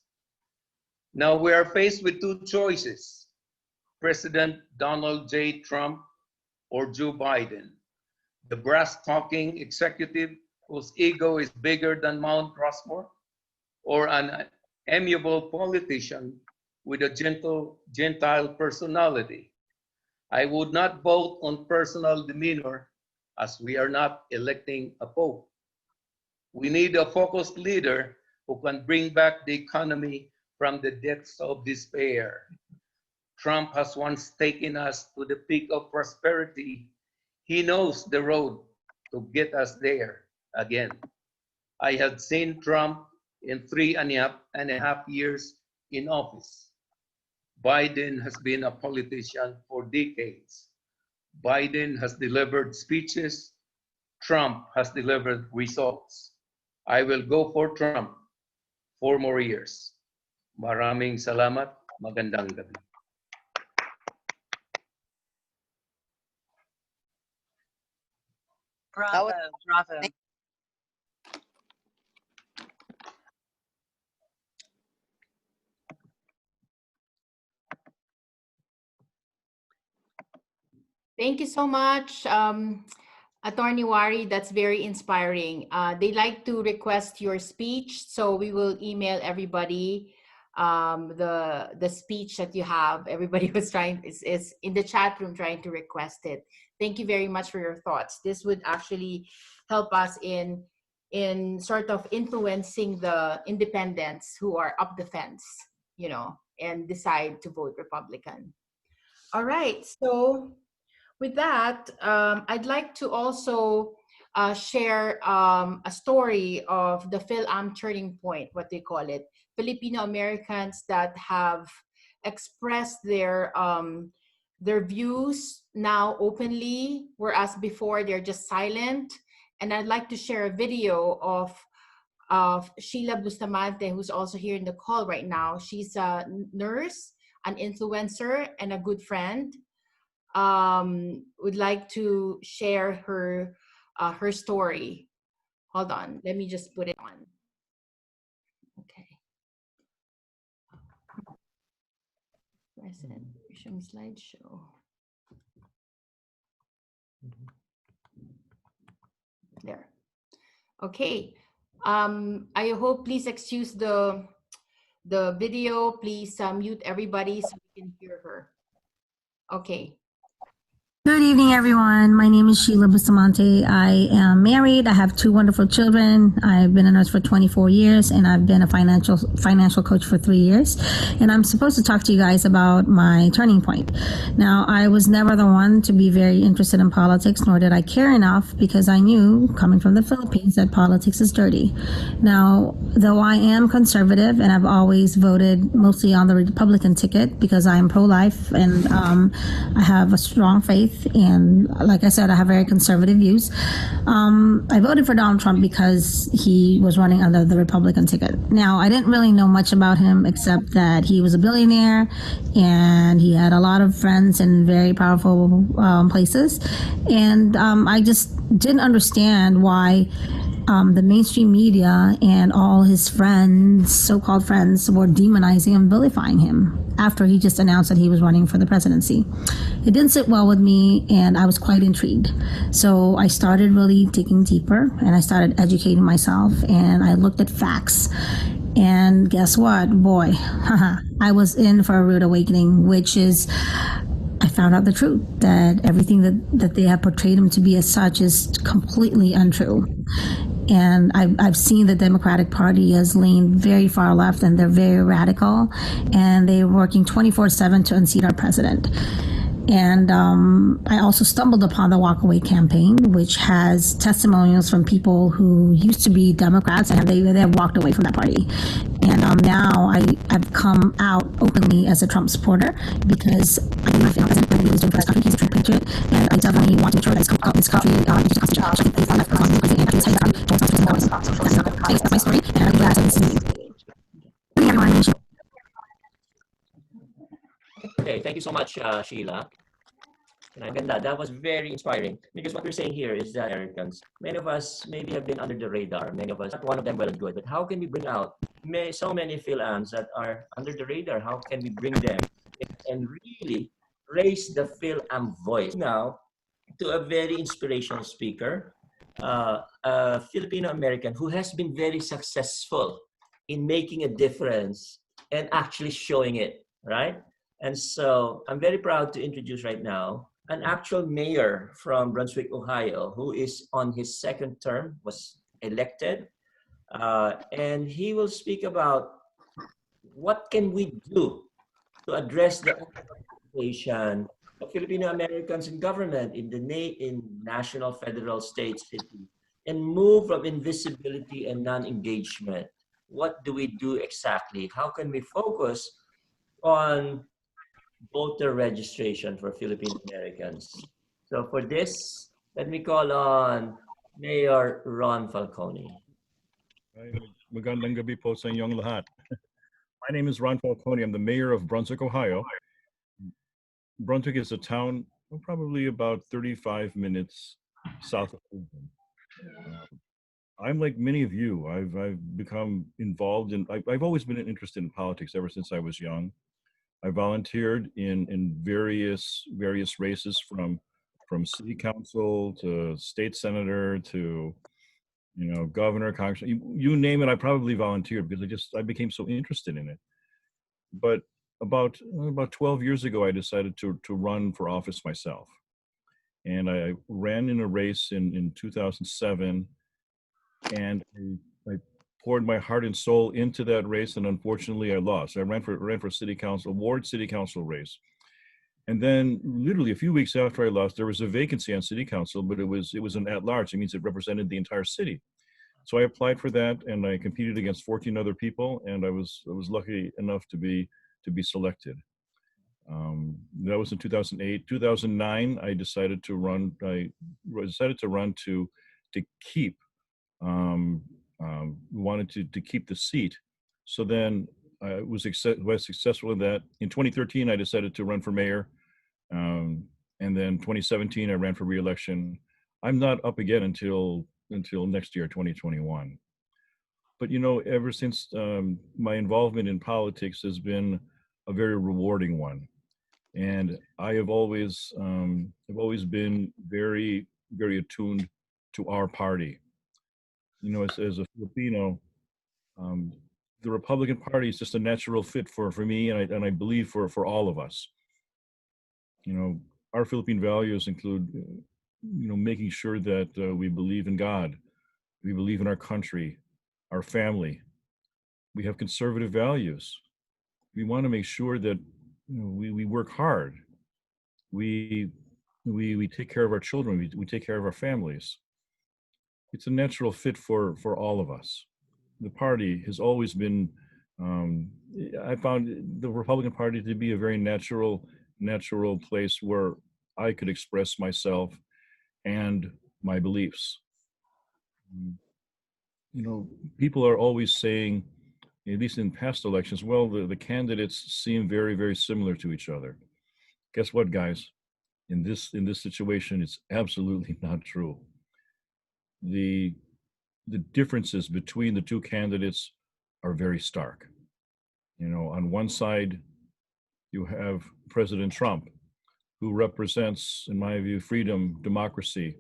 Now we are faced with two choices: President Donald J. Trump or Joe Biden, the brass-talking executive whose ego is bigger than Mount Rushmore, or an amiable politician with a gentile personality. I would not vote on personal demeanor, as we are not electing a pope. We need a focused leader who can bring back the economy from the depths of despair. Trump has once taken us to the peak of prosperity. He knows the road to get us there again. I had seen Trump in 3.5 years in office. Biden has been a politician for decades. Biden has delivered speeches. Trump has delivered results. I will go for Trump 4 more years. Maraming salamat. Magandang gabi. Bravo, bravo. Thank you so much, Attorney Wari. That's very inspiring. They like to request your speech, so we will email everybody the speech that you have. Everybody was is in the chat room trying to request it. Thank you very much for your thoughts. This would actually help us in sort of influencing the independents who are up the fence, you know, and decide to vote Republican. All right, so with that, I'd like to also share a story of the FilAm turning point, what they call it. Filipino Americans that have expressed their views now openly, whereas before they're just silent. And I'd like to share a video of Sheila Bustamante, who's also here in the call right now. She's a nurse, an influencer, and a good friend. Would like to share her her story. Hold on, let me just put it on. Okay. Present. Showing slideshow. There. Okay. I hope, please excuse the video. Please mute everybody so we can hear her. Okay. Good evening, everyone. My name is Sheila Bustamante. I am married. I have 2 wonderful children. I've been a nurse for 24 years, and I've been a financial coach for 3 years. And I'm supposed to talk to you guys about my turning point. Now, I was never the one to be very interested in politics, nor did I care enough, because I knew, coming from the Philippines, that politics is dirty. Now, though I am conservative, and I've always voted mostly on the Republican ticket because I am pro-life, and I have a strong faith. And like I said, I have very conservative views. I voted for Donald Trump because he was running under the Republican ticket. Now, I didn't really know much about him except that he was a billionaire and he had a lot of friends in very powerful places. And I just didn't understand why the mainstream media and all his friends, so-called friends, were demonizing and vilifying him after he just announced that he was running for the presidency. It didn't sit well with me, and I was quite intrigued. So I started really digging deeper, and I started educating myself, and I looked at facts. And guess what? Boy, I was in for a rude awakening, which is I found out the truth, that everything that they have portrayed him to be as such is completely untrue. And I've seen the Democratic Party has leaned very far left, and they're very radical, and they're working 24/7 to unseat our president. And I also stumbled upon the Walkaway campaign, which has testimonials from people who used to be Democrats, and they have walked away from that party. And now I've come out openly as a Trump supporter because I think my family president, what he was doing for this country, he's a true patriot, and I definitely want to ensure that this country into the Constitution. I think that's my story, and I'm glad to see you. Okay, thank you so much, Sheila. And that was very inspiring, because what we're saying here is that Americans, many of us maybe have been under the radar, many of us, not one of them well and good, but how can we bring out so many FilAms that are under the radar? How can we bring them and really raise the FilAm voice? Now, to a very inspirational speaker, a Filipino-American who has been very successful in making a difference and actually showing it, right? And so I'm very proud to introduce right now an actual mayor from Brunswick, Ohio, who is on his 2nd term, was elected, and he will speak about what can we do to address the situation of Filipino Americans in government, in national, federal, state, city, and move from invisibility and non-engagement. What do we do exactly? How can we focus on voter registration for Filipino Americans? So for this, let me call on Mayor Ron Falcone. Magandang gabi po sa inyong lahat. My name is Ron Falcone. I'm the mayor of Brunswick, Ohio. Brunswick is a town probably about 35 minutes south of Cleveland. I'm like many of you. I've become involved in. I've always been interested in politics ever since I was young. I volunteered in various races from city council to state senator to governor, congressman, you name it. I probably volunteered because I became so interested in it. But about 12 years ago, I decided to run for office myself, and I ran in a race in 2007, and I poured my heart and soul into that race, and unfortunately I lost. I ran for city council, ward city council race. And then literally a few weeks after I lost, there was a vacancy on city council, but it was an at-large. It means it represented the entire city. So I applied for that, and I competed against 14 other people, and I was lucky enough to be selected. That was in 2008. 2009, I decided to run. I decided to run to keep. Wanted to keep the seat. So then I was successful in that. In 2013, I decided to run for mayor. And then 2017, I ran for re-election. I'm not up again until next year, 2021. But ever since my involvement in politics has been a very rewarding one. And I have always been very, very attuned to our party. You know, as a Filipino, um, the Republican Party is just a natural fit for me, and I believe for all of us. You know, our Philippine values include, you know, making sure that we believe in God, we believe in our country, our family. We have conservative values. We want to make sure that, you know, we work hard. We we take care of our children. We take care of our families. It's a natural fit for all of us. The party has always been. Um, I found the Republican Party to be a very natural place where I could express myself and my beliefs. You know, people are always saying, at least in past elections, well, the candidates seem very, very similar to each other. Guess what, guys? In this situation, it's absolutely not true. The differences between the two candidates are very stark. You know, on one side, you have President Trump, who represents, in my view, freedom, democracy,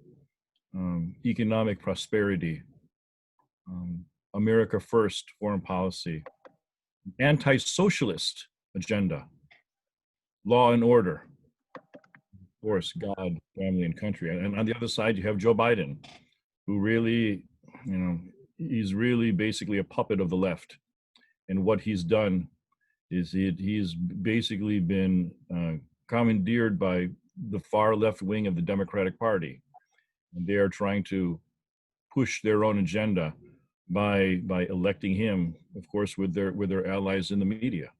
economic prosperity, America first foreign policy, anti-socialist agenda, law and order, of course, God, family, and country. And on the other side, you have Joe Biden, who really, you know, he's really basically a puppet of the left. And what he's done is he's basically been commandeered by the far left wing of the Democratic Party. And they are trying to push their own agenda by electing him, of course, with their allies in the media.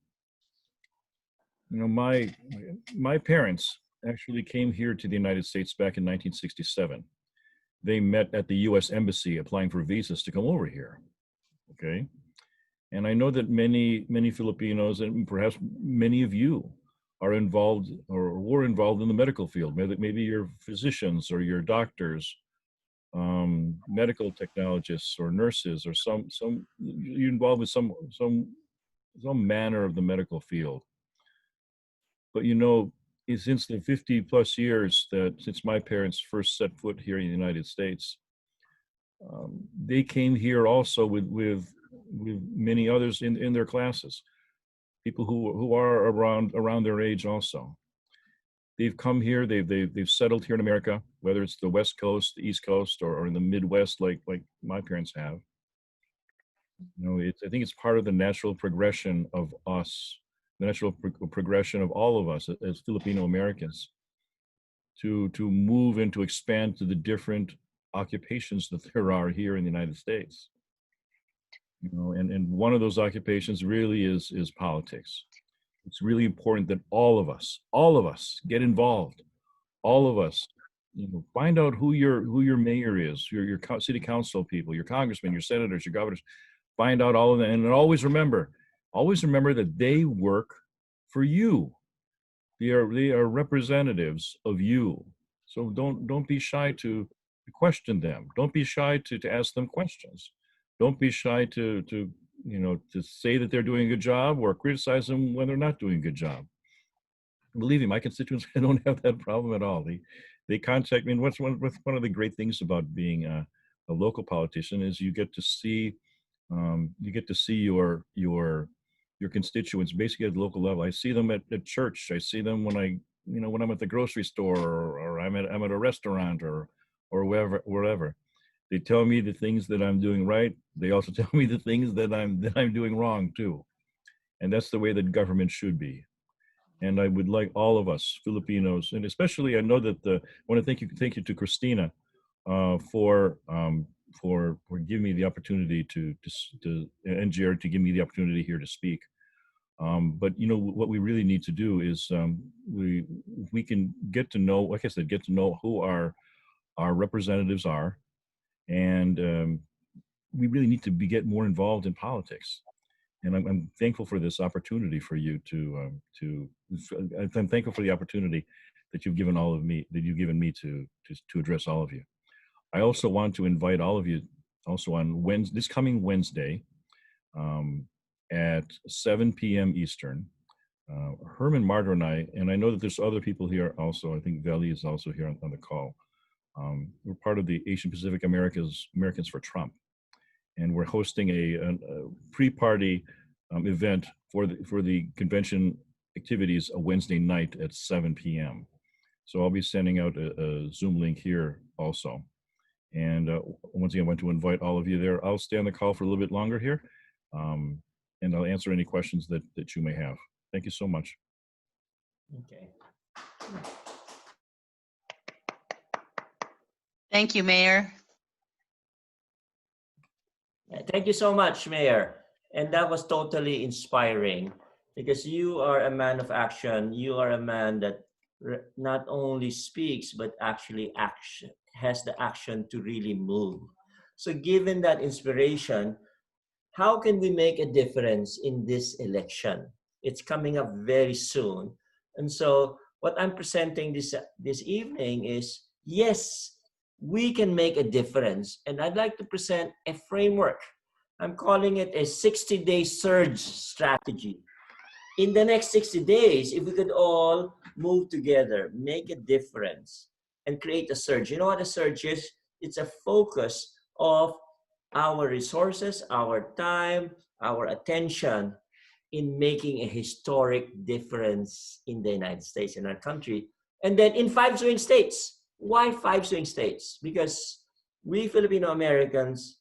You know, my parents actually came here to the United States back in 1967. They met at the U.S. Embassy applying for visas to come over here. Okay, and I know that many Filipinos and perhaps many of you are involved or were involved in the medical field. Maybe you're physicians or you're doctors, medical technologists or nurses, or some you're involved with some manner of the medical field. But you know, since the 50 plus years that since my parents first set foot here in the United States, they came here also with many others in their classes, people who are around their age also. They've come here, they've settled here in America, whether it's the West Coast, the East Coast, or in the Midwest, like my parents have. You know, I think it's part of the natural progression of us, the natural progression of all of us as Filipino Americans, to move and to expand to the different occupations that there are here in the United States. You know, and one of those occupations really is politics. It's really important that all of us get involved. All of us, you know, find out who your mayor is, your city council people, your congressmen, your senators, your governors. Find out all of them, and always remember that they work for you. They are representatives of you. So don't be shy to question them. Don't be shy to ask them questions. Don't be shy to you know, to say that they're doing a good job or criticize them when they're not doing a good job. Believe me, my constituents don't have that problem at all. They contact me, and what's one of the great things about being a local politician is you get to see your constituents basically at the local level. I see them at church. I see them when I'm at the grocery store, or I'm at a restaurant, or wherever. They tell me the things that I'm doing right. They also tell me the things that I'm doing wrong too. And that's the way that government should be. And I would like all of us Filipinos, and especially I know that I want to thank you to Christina for giving me the opportunity to and Jared to give me the opportunity here to speak. But you know what we really need to do is we can get to know, like I said, get to know who our representatives are, and we really need to get more involved in politics. And I'm thankful for this opportunity for you I'm thankful for the opportunity that you've given me to address all of you. I also want to invite all of you also on this coming Wednesday at 7 p.m. Eastern. Herman Marder and I know that there's other people here also. I think Veli is also here on the call. We're part of the Asian Pacific Americans for Trump, and we're hosting a pre-party event for the convention activities a Wednesday night at 7 p.m. So I'll be sending out a Zoom link here also. And once again, I want to invite all of you there. I'll stay on the call for a little bit longer here, and I'll answer any questions that you may have. Thank you so much. Okay. Thank you, Mayor. Thank you so much, Mayor. And that was totally inspiring because you are a man of action. You are a man that not only speaks, but actually has the action to really move. So given that inspiration, how can we make a difference in this election? It's coming up very soon. And so what I'm presenting this evening is, yes, we can make a difference. And I'd like to present a framework. I'm calling it a 60-day surge strategy. In the next 60 days, if we could all move together, make a difference, and create a surge. You know what a surge is? It's a focus of our resources, our time, our attention in making a historic difference in the United States, in our country. And then in 5 swing states. Why 5 swing states? Because we Filipino Americans,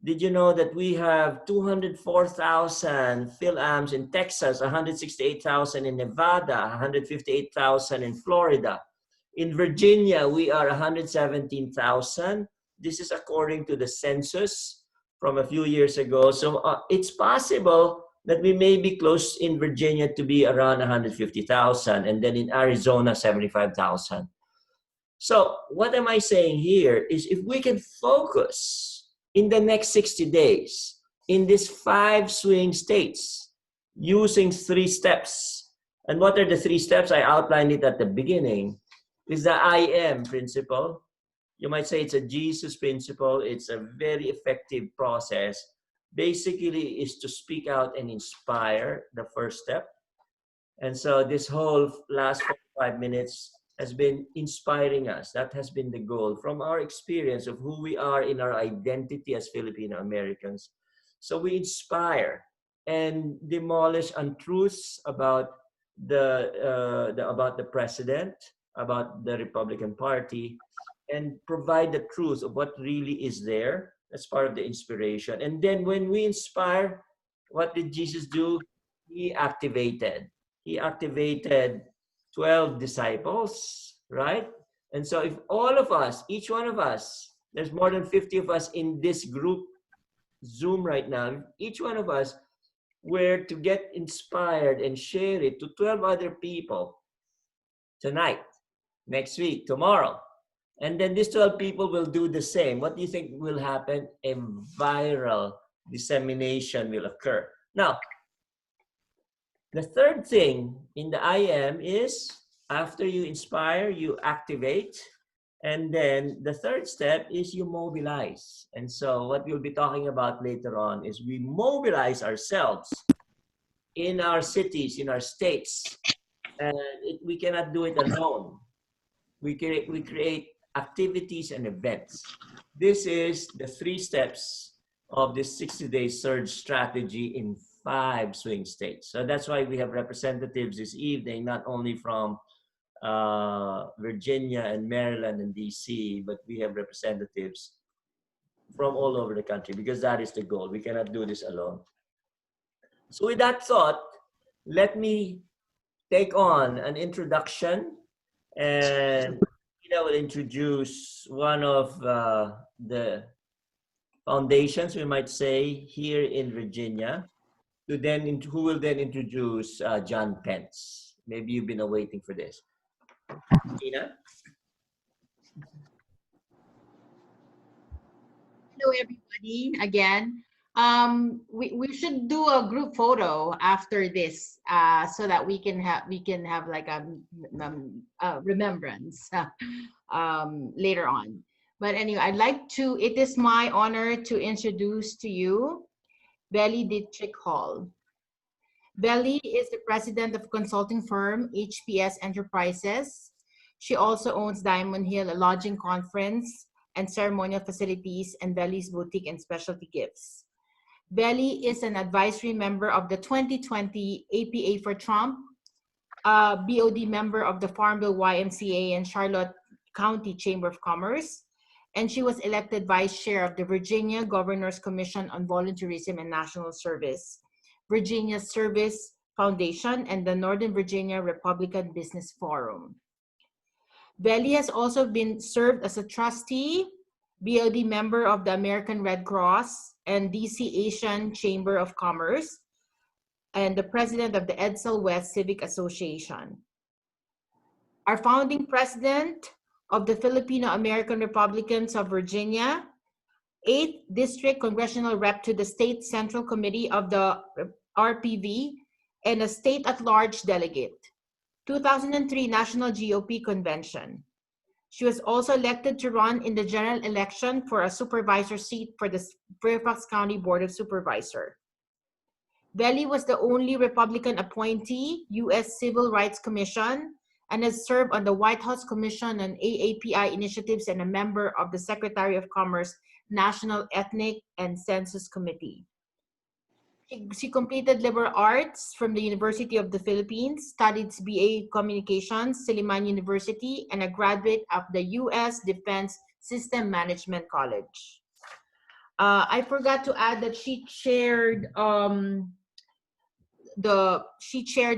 did you know that we have 204,000 FilAms in Texas, 168,000 in Nevada, 158,000 in Florida. In Virginia, we are 117,000. This is according to the census from a few years ago. So it's possible that we may be close in Virginia to be around 150,000, and then in Arizona, 75,000. So what am I saying here is if we can focus in the next 60 days in these 5 swing states using 3 steps. And what are the 3 steps? I outlined it at the beginning. Is the I am principle. You might say it's a Jesus principle. It's a very effective process. Basically is to speak out and inspire, the first step. And so this whole last 45 minutes has been inspiring us. That has been the goal from our experience of who we are in our identity as Filipino Americans. So we inspire and demolish untruths about the president, about the Republican Party, and provide the truth of what really is there. That's part of the inspiration. And then when we inspire, what did Jesus do? He activated 12 disciples, right? And so if all of us, each one of us, there's more than 50 of us in this group Zoom right now, each one of us were to get inspired and share it to 12 other people tonight, next week, tomorrow. And then these 12 people will do the same. What do you think will happen? A viral dissemination will occur. Now, the third thing in the I am is after you inspire, you activate. And then the third step is you mobilize. And so what we'll be talking about later on is we mobilize ourselves in our cities, in our states. And we cannot do it alone. We create activities and events. This is the 3 steps of this 60-day surge strategy in 5 swing states. So that's why we have representatives this evening, not only from Virginia and Maryland and DC, but we have representatives from all over the country because that is the goal. We cannot do this alone. So with that thought, let me take on an introduction, and I will introduce one of the foundations, we might say, here in Virginia, who will then introduce John Pence. Maybe you've been waiting for this. Tina? Hello, everybody. Again, we should do a group photo after this, so that we can have like a remembrance later on. But anyway, it is my honor to introduce to you Veli Dietrich Hall. Belly is the president of consulting firm HPS Enterprises. She also owns Diamond Hill, a lodging conference and ceremonial facilities, and Belly's Boutique and Specialty Gifts. Belly is an advisory member of the 2020 APA for Trump, a BOD member of the Farmville YMCA and Charlotte County Chamber of Commerce, and she was elected vice chair of the Virginia Governor's Commission on Volunteerism and National Service, Virginia Service Foundation, and the Northern Virginia Republican Business Forum. Belly has also been served as a trustee, BOD member of the American Red Cross and DC Asian Chamber of Commerce, and the president of the Edsel West Civic Association. Our founding president of the Filipino American Republicans of Virginia, 8th District Congressional Rep to the State Central Committee of the RPV, and a state at-large delegate, 2003 National GOP Convention. She was also elected to run in the general election for a supervisor seat for the Fairfax County Board of Supervisors. Belly was the only Republican appointee, U.S. Civil Rights Commission, and has served on the White House Commission on AAPI initiatives and a member of the Secretary of Commerce National Ethnic and Census Committee. She completed liberal arts from the University of the Philippines, studied BA Communications, Silliman University, and a graduate of the U.S. Defense System Management College. I forgot to add that she chaired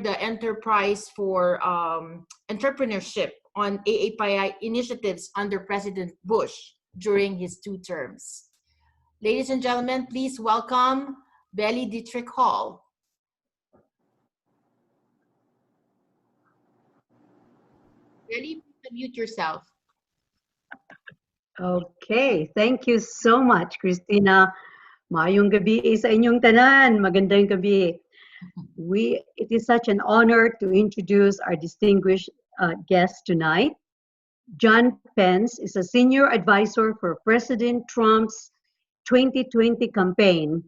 the enterprise for entrepreneurship on AAPI initiatives under President Bush during his 2 terms. Ladies and gentlemen, please welcome Belly Dietrich Hall. Belly, mute yourself. Okay, thank you so much, Christina. Maayong gabi sa inyong tanan. Magandang gabi. It is such an honor to introduce our distinguished guest tonight. John Pence is a senior advisor for President Trump's 2020 campaign.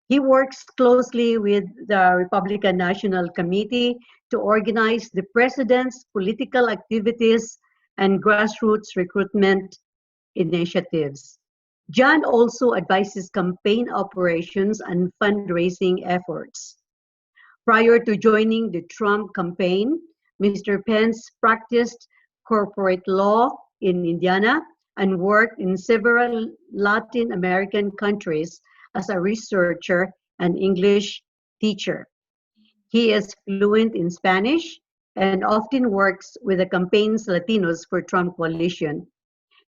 He works closely with the Republican National Committee to organize the president's political activities and grassroots recruitment initiatives. John also advises campaign operations and fundraising efforts. Prior to joining the Trump campaign, Mr. Pence practiced corporate law in Indiana and worked in several Latin American countries as a researcher and English teacher. He is fluent in Spanish and often works with the campaign's Latinos for Trump coalition.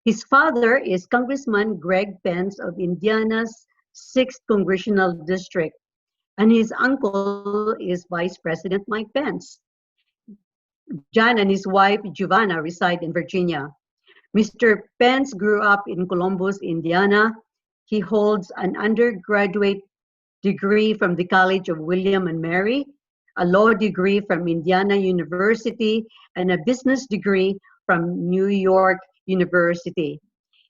His father is Congressman Greg Pence of Indiana's 6th Congressional District, and his uncle is Vice President Mike Pence. John and his wife, Giovanna, reside in Virginia. Mr. Pence grew up in Columbus, Indiana. He holds an undergraduate degree from the College of William and Mary, a law degree from Indiana University, and a business degree from New York University.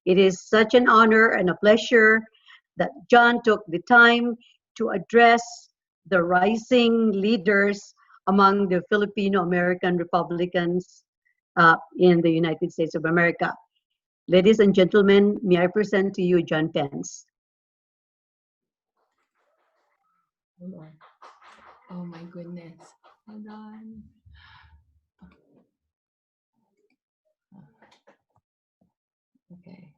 It is such an honor and a pleasure that John took the time to address the rising leaders among the Filipino-American Republicans in the United States of America. Ladies and gentlemen, may I present to you John Pence. Hold on. Oh my goodness. Hold on. Okay.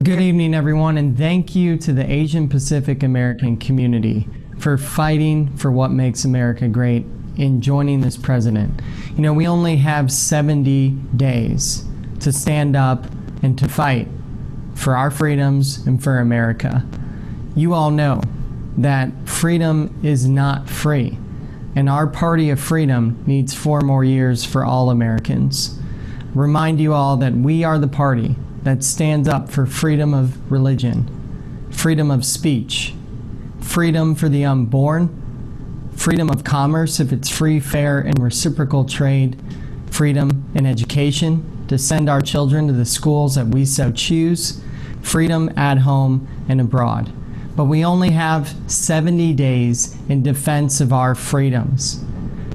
Good evening, everyone, and thank you to the Asian Pacific American community for fighting for what makes America great in joining this president. You know, we only have 70 days to stand up and to fight for our freedoms and for America. You all know that freedom is not free, and our party of freedom needs 4 more years for all Americans. Remind you all that we are the party that stands up for freedom of religion, freedom of speech, freedom for the unborn, freedom of commerce if it's free, fair, and reciprocal trade, freedom in education to send our children to the schools that we so choose, freedom at home and abroad. but we only have 70 days in defense of our freedoms.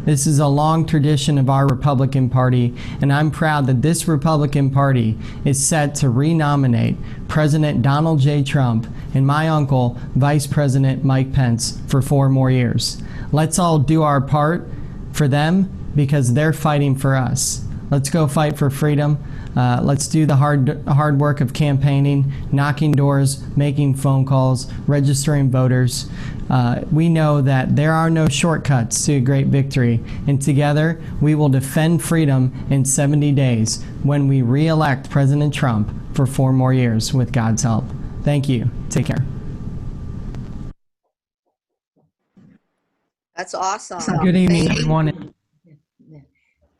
This is a long tradition of our Republican Party, and I'm proud that this Republican Party is set to renominate President Donald J. Trump and my uncle, Vice President Mike Pence, for 4 more years. Let's all do our part for them because they're fighting for us. Let's go fight for freedom. Let's do the hard work of campaigning, knocking doors, making phone calls, registering voters. We know that there are no shortcuts to a great victory, and together we will defend freedom in 70 days when we re-elect President Trump for 4 more years with God's help. Thank you. Take care. That's awesome. Good evening, everyone.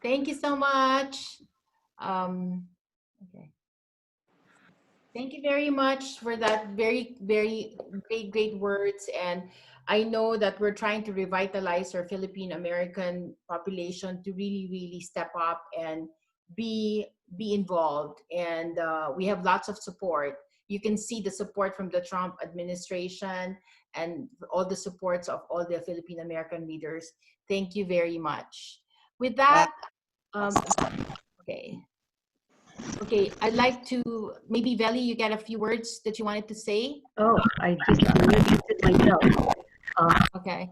Thank you so much. Okay. Thank you very much for that very, very great words. And I know that we're trying to revitalize our Filipino American population to really, really step up and be involved. And we have lots of support. You can see the support from the Trump administration and all the supports of all the Filipino American leaders. Thank you very much. With that, okay. Okay, I'd like to, maybe Veli, you got a few words that you wanted to say? Oh, I just muted myself. Okay.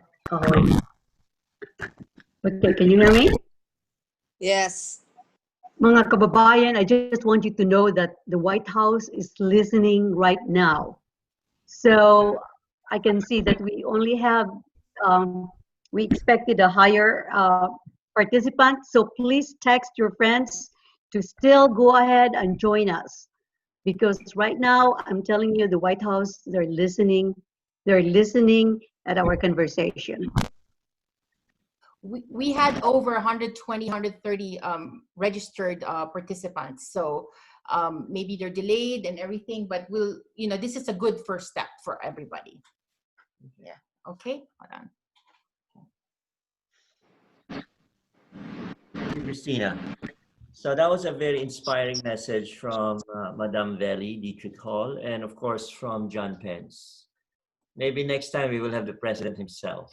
Okay, can you hear me? Yes. Mga kababayan, I just want you to know that the White House is listening right now. So I can see that we only have, we expected a higher participant. So please text your friends to still go ahead and join us. Because right now, I'm telling you, the White House, they're listening at our conversation. We had over 120, 130 registered participants. So maybe they're delayed and everything, but we'll, this is a good first step for everybody. Yeah. Okay. Hold on. Christina. So that was a very inspiring message from Madam Veli, Dietrich Hall, and of course from John Pence. Maybe next time we will have the president himself.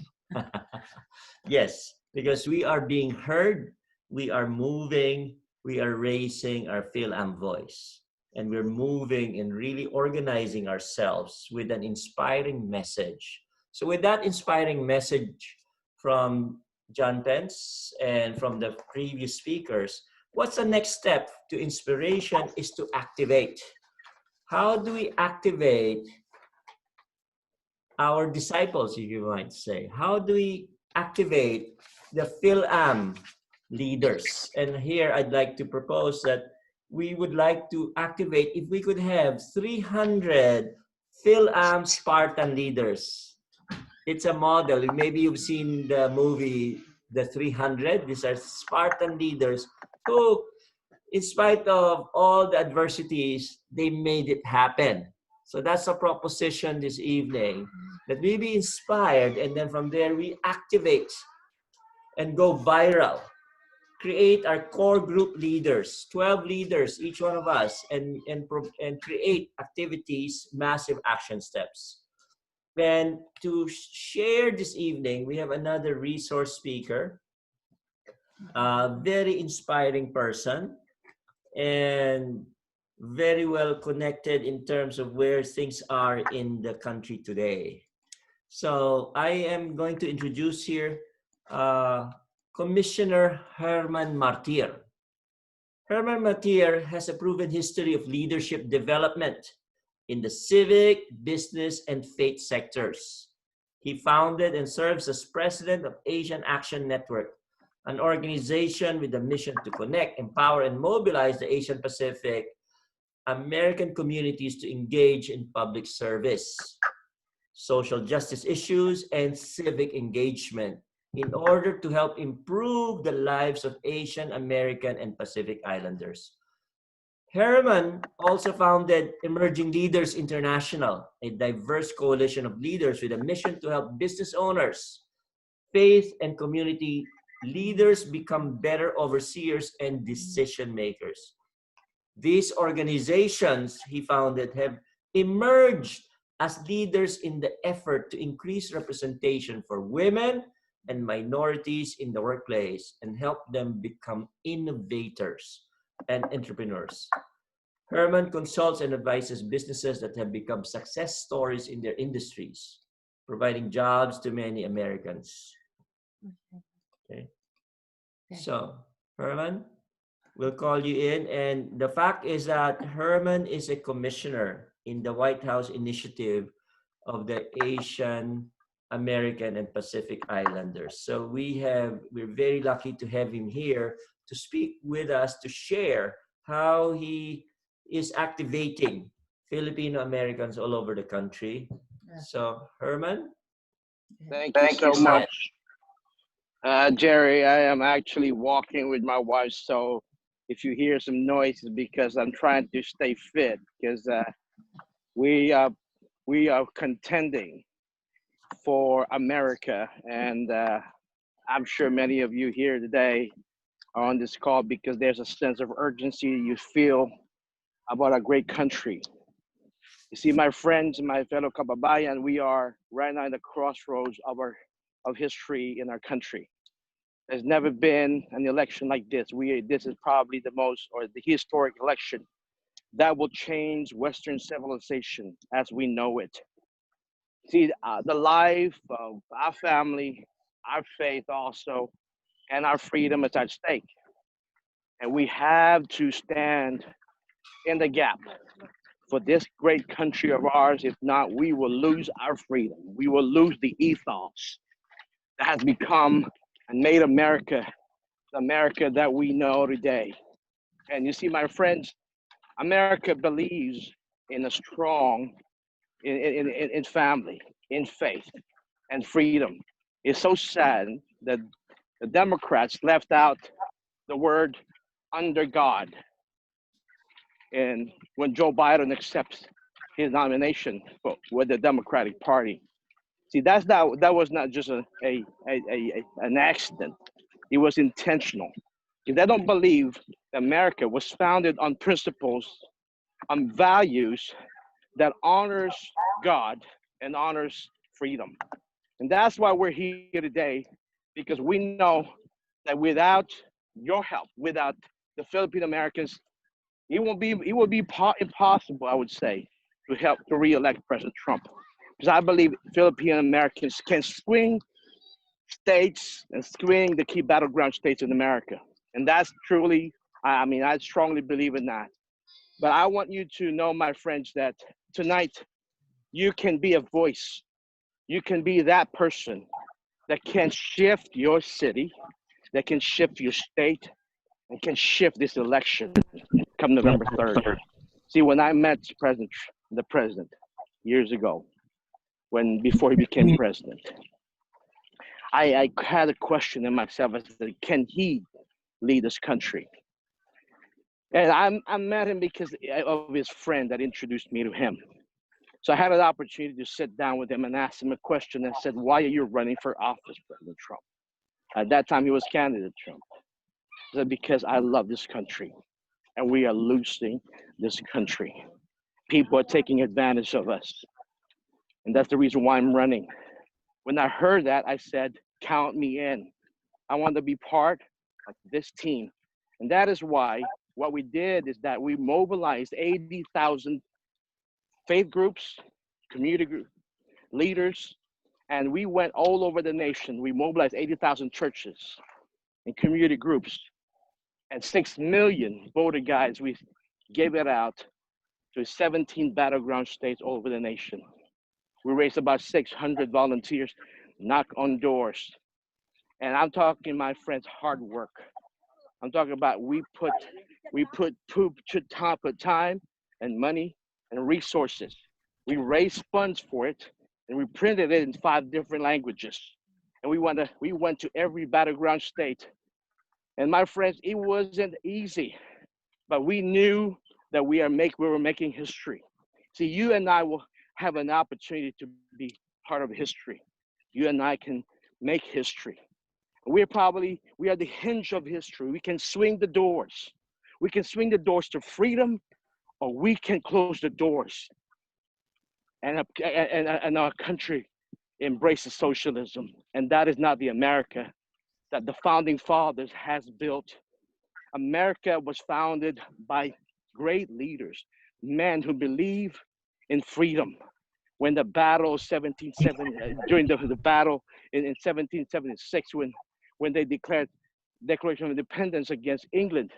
Yes, because we are being heard, we are moving, we are raising our FilAm voice, and we're moving and really organizing ourselves with an inspiring message. So with that inspiring message from John Pence and from the previous speakers, what's the next step to inspiration is to activate. How do we activate our disciples, if you might say? How do we activate the FilAm leaders? And here I'd like to propose that we would like to activate, if we could have 300 FilAm Spartan leaders. It's a model. Maybe you've seen the movie, The 300. These are Spartan leaders who, in spite of all the adversities, they made it happen. So that's a proposition this evening, that we be inspired, and then from there we activate and go viral. Create our core group leaders, 12 leaders, each one of us, and create activities, massive action steps. And to share this evening, we have another resource speaker, a very inspiring person, and very well connected in terms of where things are in the country today. So I am going to introduce here Commissioner Herman Martir. Herman Martir has a proven history of leadership development in the civic, business, and faith sectors. He founded and serves as president of Asian Action Network, an organization with a mission to connect, empower, and mobilize the Asian Pacific American communities to engage in public service, social justice issues, and civic engagement in order to help improve the lives of Asian American and Pacific Islanders. Herman also founded Emerging Leaders International, a diverse coalition of leaders with a mission to help business owners, faith and community leaders become better overseers and decision makers. These organizations he founded have emerged as leaders in the effort to increase representation for women and minorities in the workplace and help them become innovators and entrepreneurs. Herman consults and advises businesses that have become success stories in their industries, providing jobs to many Americans. Okay. So, Herman, we'll call you in. And the fact is that Herman is a commissioner in the White House initiative of the Asian American and Pacific Islanders. So we're very lucky to have him here to speak with us, to share how he is activating Filipino Americans all over the country. So, Herman? Thank you so much. Jerry, I am actually walking with my wife, so if you hear some noise, it's because I'm trying to stay fit, because we are contending for America, and I'm sure many of you here today are on this call because there's a sense of urgency you feel about a great country. You see, my friends, my fellow kababayan, we are right now in the crossroads of history in our country. There's never been an election like this. This is probably the historic election that will change Western civilization as we know it. See, the life of our family, our faith also, and our freedom is at stake. And we have to stand in the gap for this great country of ours. If not, we will lose our freedom. We will lose the ethos that has become and made America the America that we know today. And you see, my friends, America believes in a strong, in family, in faith, and freedom. It's so sad that the Democrats left out the word under God. And when Joe Biden accepts his nomination with the Democratic Party, see, that was not just an accident. It was intentional. If they don't believe America was founded on principles, on values that honors God and honors freedom. And that's why we're here today, because we know that without your help, without the Filipino Americans, it will be impossible, I would say, to help to re-elect President Trump. Because I believe Filipino Americans can swing states and swing the key battleground states in America. And that's truly, I strongly believe in that. But I want you to know, my friends, that tonight you can be a voice. You can be that person that can shift your city, that can shift your state, and can shift this election come November 3rd. See, when I met the president years ago, before he became president, I had a question in myself. I said, can he lead this country? And I met him because of his friend that introduced me to him. So I had an opportunity to sit down with him and ask him a question and said, why are you running for office, President Trump? At that time, he was candidate Trump. I said, because I love this country and we are losing this country. People are taking advantage of us. And that's the reason why I'm running. When I heard that, I said, count me in. I want to be part of this team. And that is why what we did is that we mobilized 80,000 faith groups, community group leaders, and we went all over the nation. We mobilized 80,000 churches and community groups, and 6 million voter guides. We gave it out to 17 battleground states all over the nation. We raised about 600 volunteers, knock on doors. And I'm talking, my friends, hard work. I'm talking about we put time and money and resources. We raised funds for it, and we printed it in 5 different languages. And we went to every battleground state. And my friends, it wasn't easy, but we knew that we were making history. See, you and I will have an opportunity to be part of history. You and I can make history. We are the hinge of history. We can swing the doors. We can swing the doors to freedom, or we can close the doors and our country embraces socialism. And that is not the America that the founding fathers has built. America was founded by great leaders, men who believe in freedom. When the battle of 1770, during the battle in 1776, when they declared Declaration of Independence against England,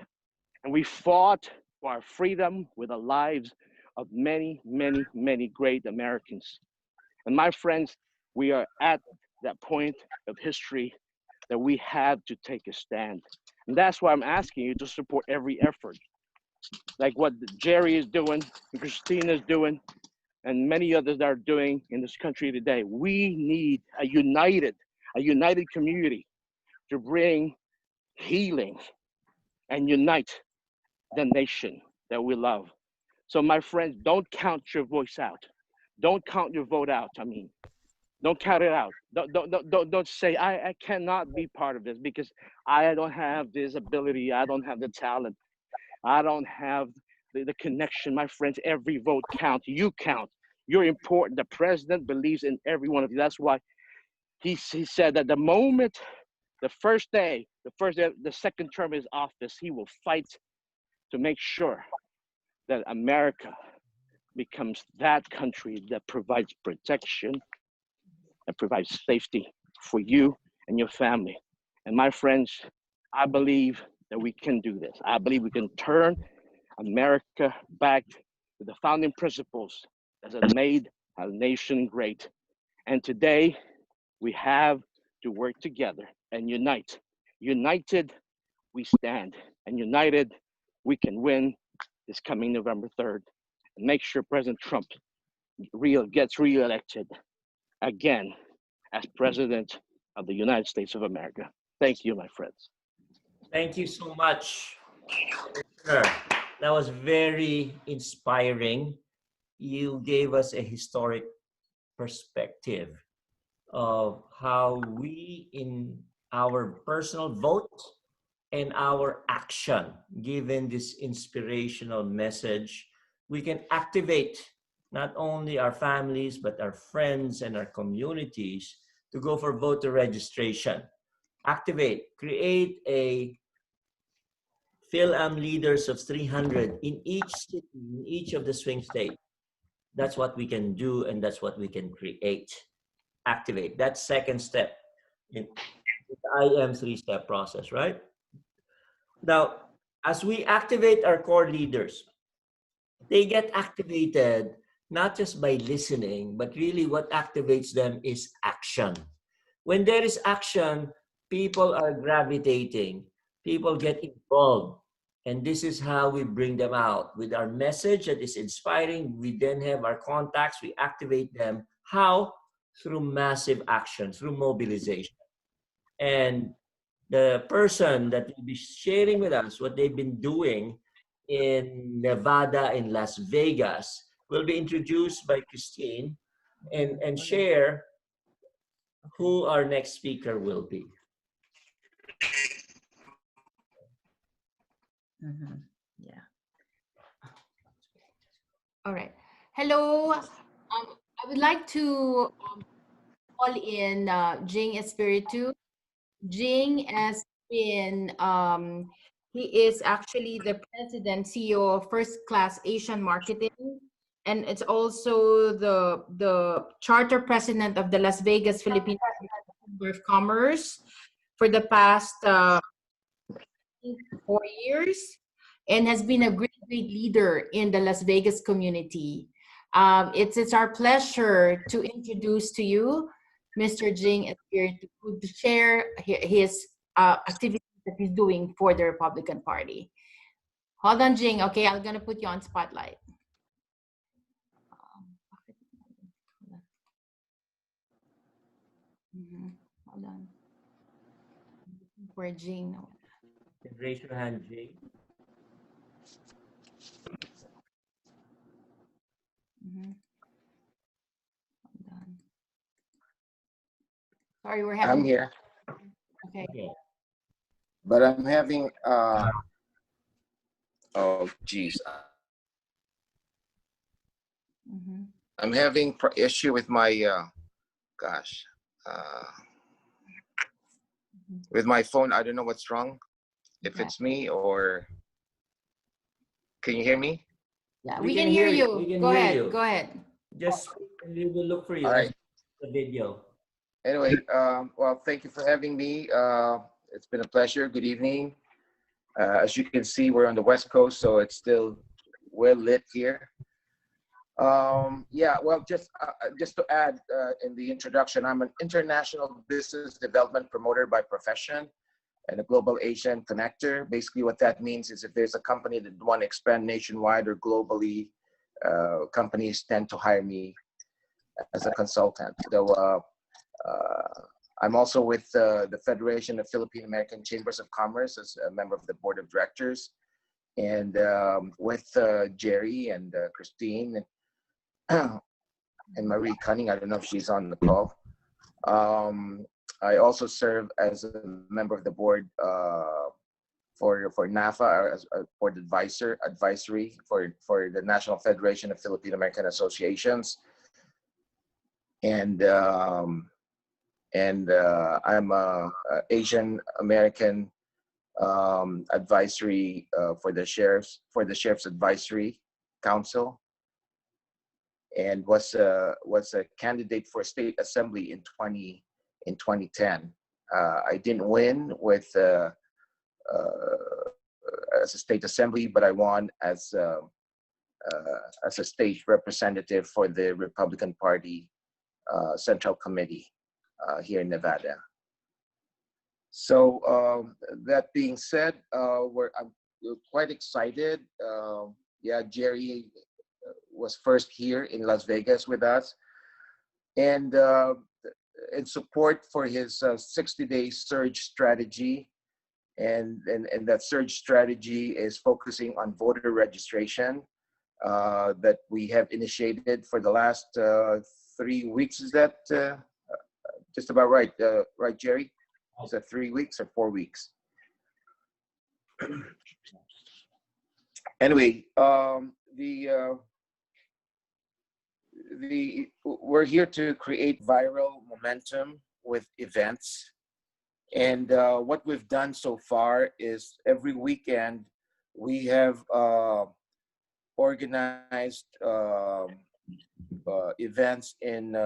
and we fought for our freedom with the lives of many, many, many great Americans. And my friends, we are at that point of history that we have to take a stand. And that's why I'm asking you to support every effort, like what Jerry is doing, and Christina is doing, and many others that are doing in this country today. We need a united community to bring healing and unite the nation that we love. So my friends, don't count your voice out. Don't count your vote out. I mean, don't count it out. Don't say I cannot be part of this because I don't have this ability. I don't have the talent. I don't have the connection. My friends, every vote counts. You count. You're important. The president believes in every one of you. That's why he said that the moment, the second term of his office, he will fight to make sure that America becomes that country that provides protection and provides safety for you and your family. And my friends, I believe that we can do this. I believe we can turn America back to the founding principles that have made our nation great. And today, we have to work together and unite. United, we stand. And united, we can win this coming November 3rd. And make sure President Trump gets reelected again as President of the United States of America. Thank you, my friends. Thank you so much. Sure. That was very inspiring. You gave us a historic perspective of how we, in our personal vote and our action, given this inspirational message, we can activate not only our families, but our friends and our communities to go for voter registration. Activate, create a FilAm leaders of 300 in each city, in each of the swing states. That's what we can do, and that's what we can create. Activate. That's second step in the IM three-step process, right? Now, as we activate our core leaders, they get activated not just by listening, but really what activates them is action. When there is action, people are gravitating, people get involved. And this is how we bring them out. With our message that is inspiring, we then have our contacts, we activate them. How? Through massive action, through mobilization. And the person that will be sharing with us what they've been doing in Nevada and Las Vegas will be introduced by Christine and share who our next speaker will be. Yeah. All right. Hello. I would like to call in Jing Espiritu. Jing has been, he is actually the president, CEO of First Class Asian Marketing, and it's also the charter president of the Las Vegas Filipino Chamber of Commerce for the past 4 years, and has been a great leader in the Las Vegas community. It's our pleasure to introduce to you Mr. Jing Espiritu to share his activities that he's doing for the Republican Party. Hold on, Jing. Okay, I'm gonna put you on spotlight. Hold on. Where Jing? Raise your hand, Jing. Sorry, we're having. I'm here. Okay. But I'm having oh geez. I'm having issue with my gosh, with my phone. I don't know what's wrong. If Okay. it's me or can you hear me? Yeah, we can hear you. We can Go hear ahead. you. Go ahead. Just and we will look for you All as right. the video. Anyway, well, thank you for having me. It's been a pleasure. Good evening. As you can see, we're on the West Coast, so it's still well lit here. Yeah, well, just to add in the introduction, I'm an international business development promoter by profession and a global Asian connector. Basically, what that means is if there's a company that want to expand nationwide or globally, companies tend to hire me as a consultant. Though I'm also with the Federation of Philippine American Chambers of Commerce as a member of the board of directors, and with Jerry and Christine and Marie Cunning. I don't know if she's on the call. I also serve as a member of the board for NAFA, as a board advisory for the National Federation of Philippine American Associations, and I'm a Asian American advisory for the Sheriff's Advisory Council, and was a candidate for state assembly in 2010. I didn't win with as a state assembly, but I won as a state representative for the Republican Party Central Committee here in Nevada. So that being said, I'm quite excited. Yeah, Jerry was first here in Las Vegas with us, and in support for his 60-day surge strategy. And that surge strategy is focusing on voter registration that we have initiated for the last 3 weeks. Is that just about right? Right, Jerry? Is that 3 weeks or 4 weeks? Anyway, we're here to create viral momentum with events. And what we've done so far is every weekend we have organized events in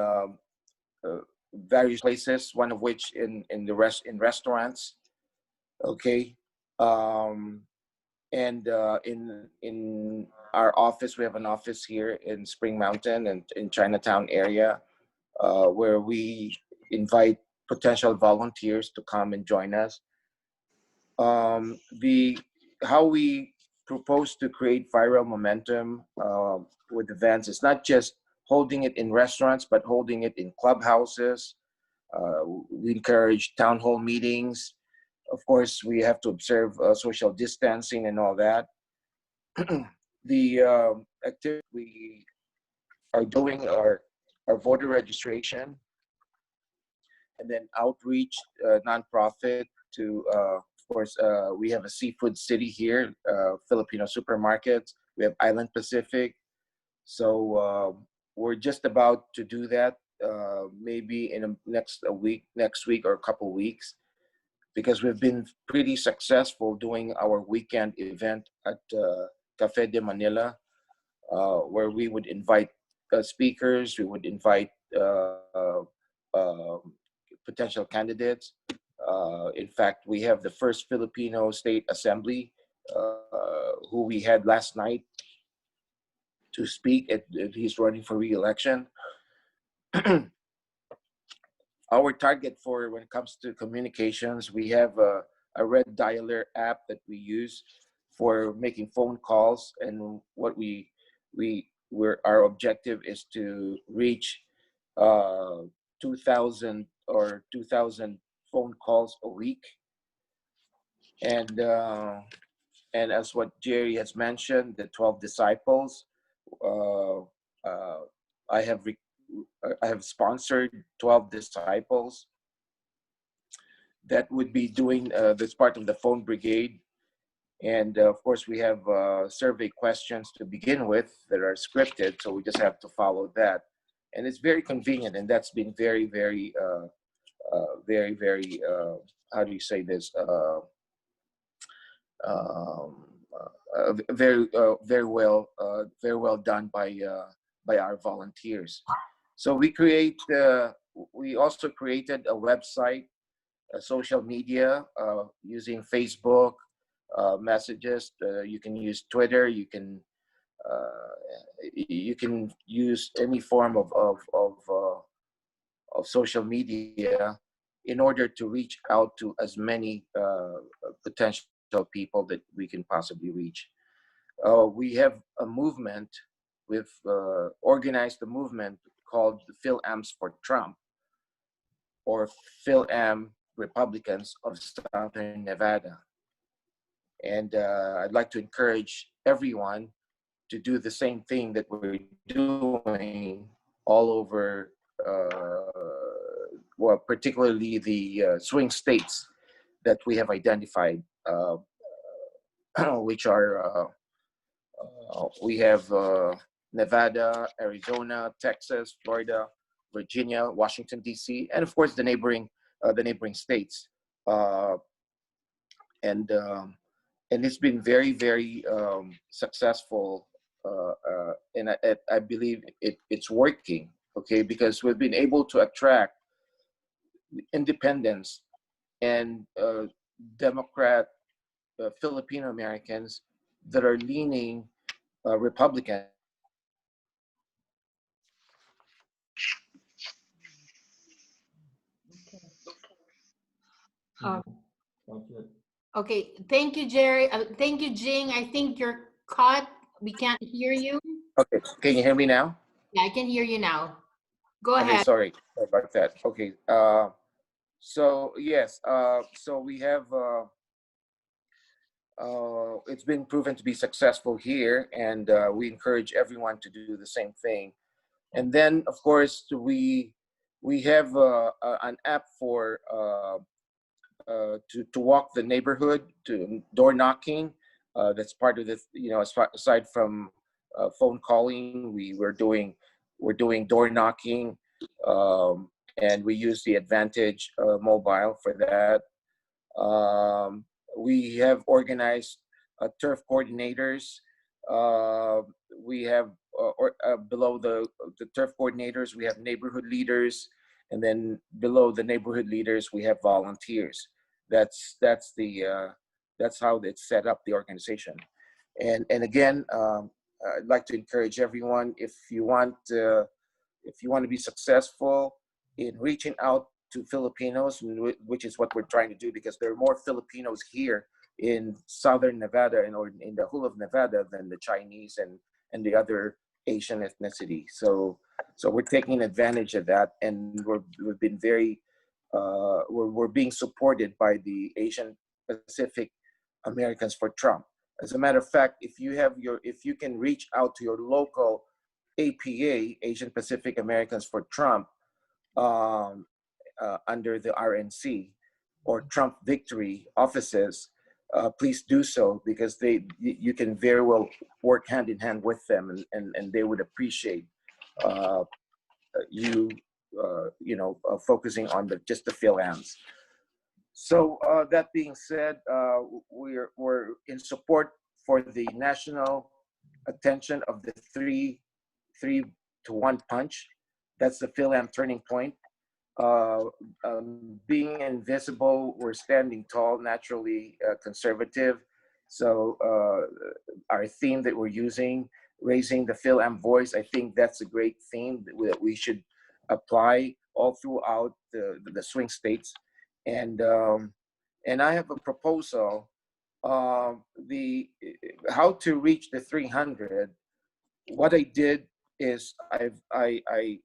various places, one of which in restaurants. Okay. And in our office, we have an office here in Spring Mountain and in Chinatown area, where we invite potential volunteers to come and join us. How we propose to create viral momentum with events is not just holding it in restaurants, but holding it in clubhouses. We encourage town hall meetings. Of course, we have to observe social distancing and all that. The activity we are doing are voter registration, and then outreach, nonprofit to, of course, we have a seafood city here, Filipino supermarkets. We have Island Pacific. So we're just about to do that, maybe in next week or a couple weeks, because we've been pretty successful doing our weekend event at Cafe de Manila, where we would invite speakers, we would invite potential candidates. In fact, we have the first Filipino State Assembly who we had last night to speak. He's running for re-election. Our target for when it comes to communications, we have a red dialer app that we use for making phone calls, and what our objective is to reach 2,000 phone calls a week. And as what Jerry has mentioned, the 12 disciples, I have sponsored 12 disciples that would be doing this part of the phone brigade. And of course, we have survey questions to begin with that are scripted, so we just have to follow that. And it's very convenient, and that's been very, very, how do you say this? Very well done by our volunteers. So we also created a website, a social media using Facebook messages. You can use Twitter. You can use any form of social media in order to reach out to as many potential people that we can possibly reach. We have a movement. We've organized a movement called the FilAms for Trump, or FilAm Republicans of Southern Nevada. And I'd like to encourage everyone to do the same thing that we're doing all over, well, particularly the swing states that we have identified, which are, we have Nevada, Arizona, Texas, Florida, Virginia, Washington, D.C., and of course the neighboring states. And it's been very, very successful, and I believe it's working, okay, because we've been able to attract independents and Democrat Filipino Americans that are leaning Republican. Okay, thank you, Jerry. Thank you, Jing. I think you're caught. We can't hear you. Okay, can you hear me now? Yeah, I can hear you now. Go Okay, ahead. sorry about that. Okay, so yes, so we have, it's been proven to be successful here, and we encourage everyone to do the same thing. And then, of course, we have an app for to walk the neighborhood, to door knocking. That's part of this, you know, aside from phone calling, we're doing door knocking, and we use the Advantage mobile for that. We have organized turf coordinators. We have below the turf coordinators, we have neighborhood leaders, and then below the neighborhood leaders, we have volunteers. That's how it's set up, the organization. And again, I'd like to encourage everyone, if you want to be successful in reaching out to Filipinos, which is what we're trying to do, because there are more Filipinos here in Southern Nevada or in the whole of Nevada than the Chinese and the other Asian ethnicity. So we're taking advantage of that, and we've been very we're being supported by the Asian Pacific Americans for Trump. As a matter of fact, if you can reach out to your local APA, Asian Pacific Americans for Trump, under the RNC or Trump Victory offices, please do so, because you can very well work hand in hand with them, and they would appreciate you focusing on just the FilAms. So that being said, we're in support for the national attention of the three to one punch. That's the FilAm turning point. Being invisible, we're standing tall, naturally conservative. So our theme that we're using, raising the FilAm voice, I think that's a great theme that we should apply all throughout the swing states. And I have a proposal. How to reach the 300. What I did is I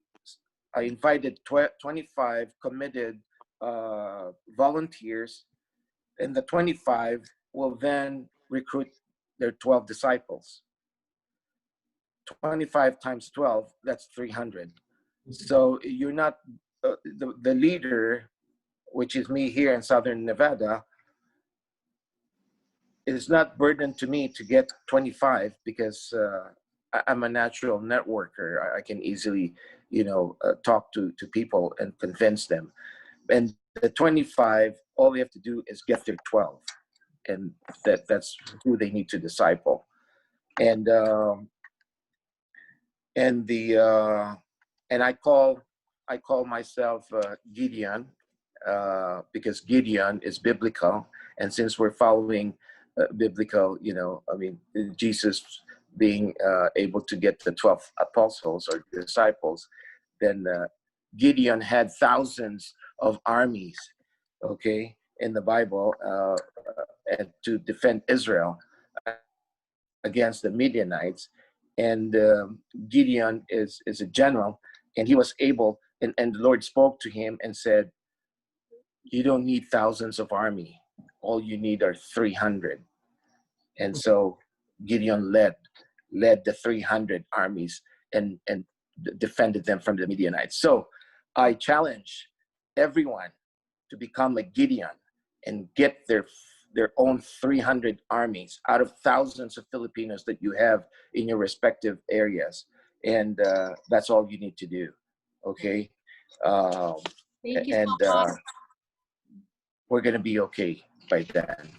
invited 25 committed volunteers, and the 25 will then recruit their 12 disciples. 25 times 12, that's 300. So you're not the leader, which is me here in Southern Nevada, is not burden to me to get 25 because I'm a natural networker. I can easily, talk to people and convince them. And the 25, all they have to do is get their 12, and that's who they need to disciple. And I call myself Gideon because Gideon is biblical, and since we're following biblical, Jesus being able to get the 12 apostles or disciples, then Gideon had thousands of armies, okay, in the Bible, and to defend Israel against the Midianites. And Gideon is a general, and he was able, and the Lord spoke to him and said, you don't need thousands of army. All you need are 300. And so Gideon led the 300 armies and defended them from the Midianites. So I challenge everyone to become a Gideon and get their own 300 armies out of thousands of Filipinos that you have in your respective areas. And that's all you need to do. Okay. Thank you and so much. We're going to be okay by then.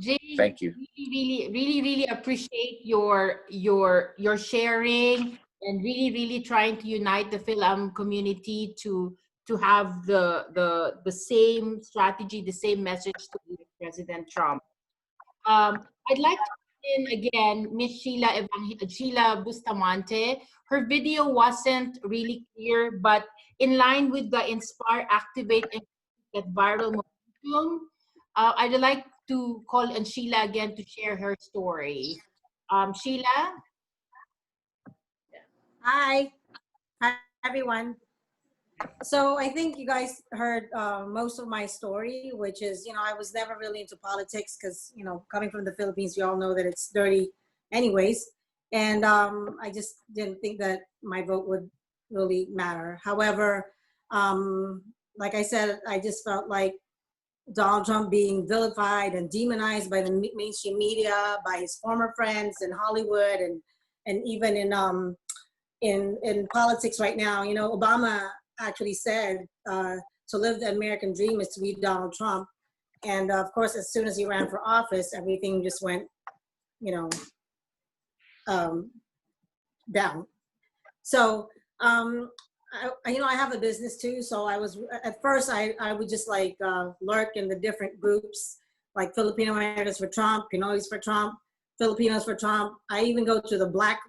Jay, Thank you. Really appreciate your sharing, and really trying to unite the FilAm community to have the same strategy, the same message to President Trump. I'd like to bring in again Miss Sheila Bustamante. Her video wasn't really clear, but in line with the Inspire, Activate, and Get Viral momentum, I'd like to call on Sheila again to share her story. Sheila? Hi everyone. So I think you guys heard most of my story, which is, I was never really into politics because, coming from the Philippines, you all know that it's dirty anyways. And I just didn't think that my vote would really matter. However, like I said, I just felt like Donald Trump being vilified and demonized by the mainstream media, by his former friends in Hollywood, and even in politics right now. Obama actually said to live the American dream is to be Donald Trump. And of course, as soon as he ran for office, everything just went, down. So, I have a business too. So I was, at first I would just like lurk in the different groups, like Filipino Americans for Trump, Pinoys for Trump, Filipinos for Trump. I even go to the Black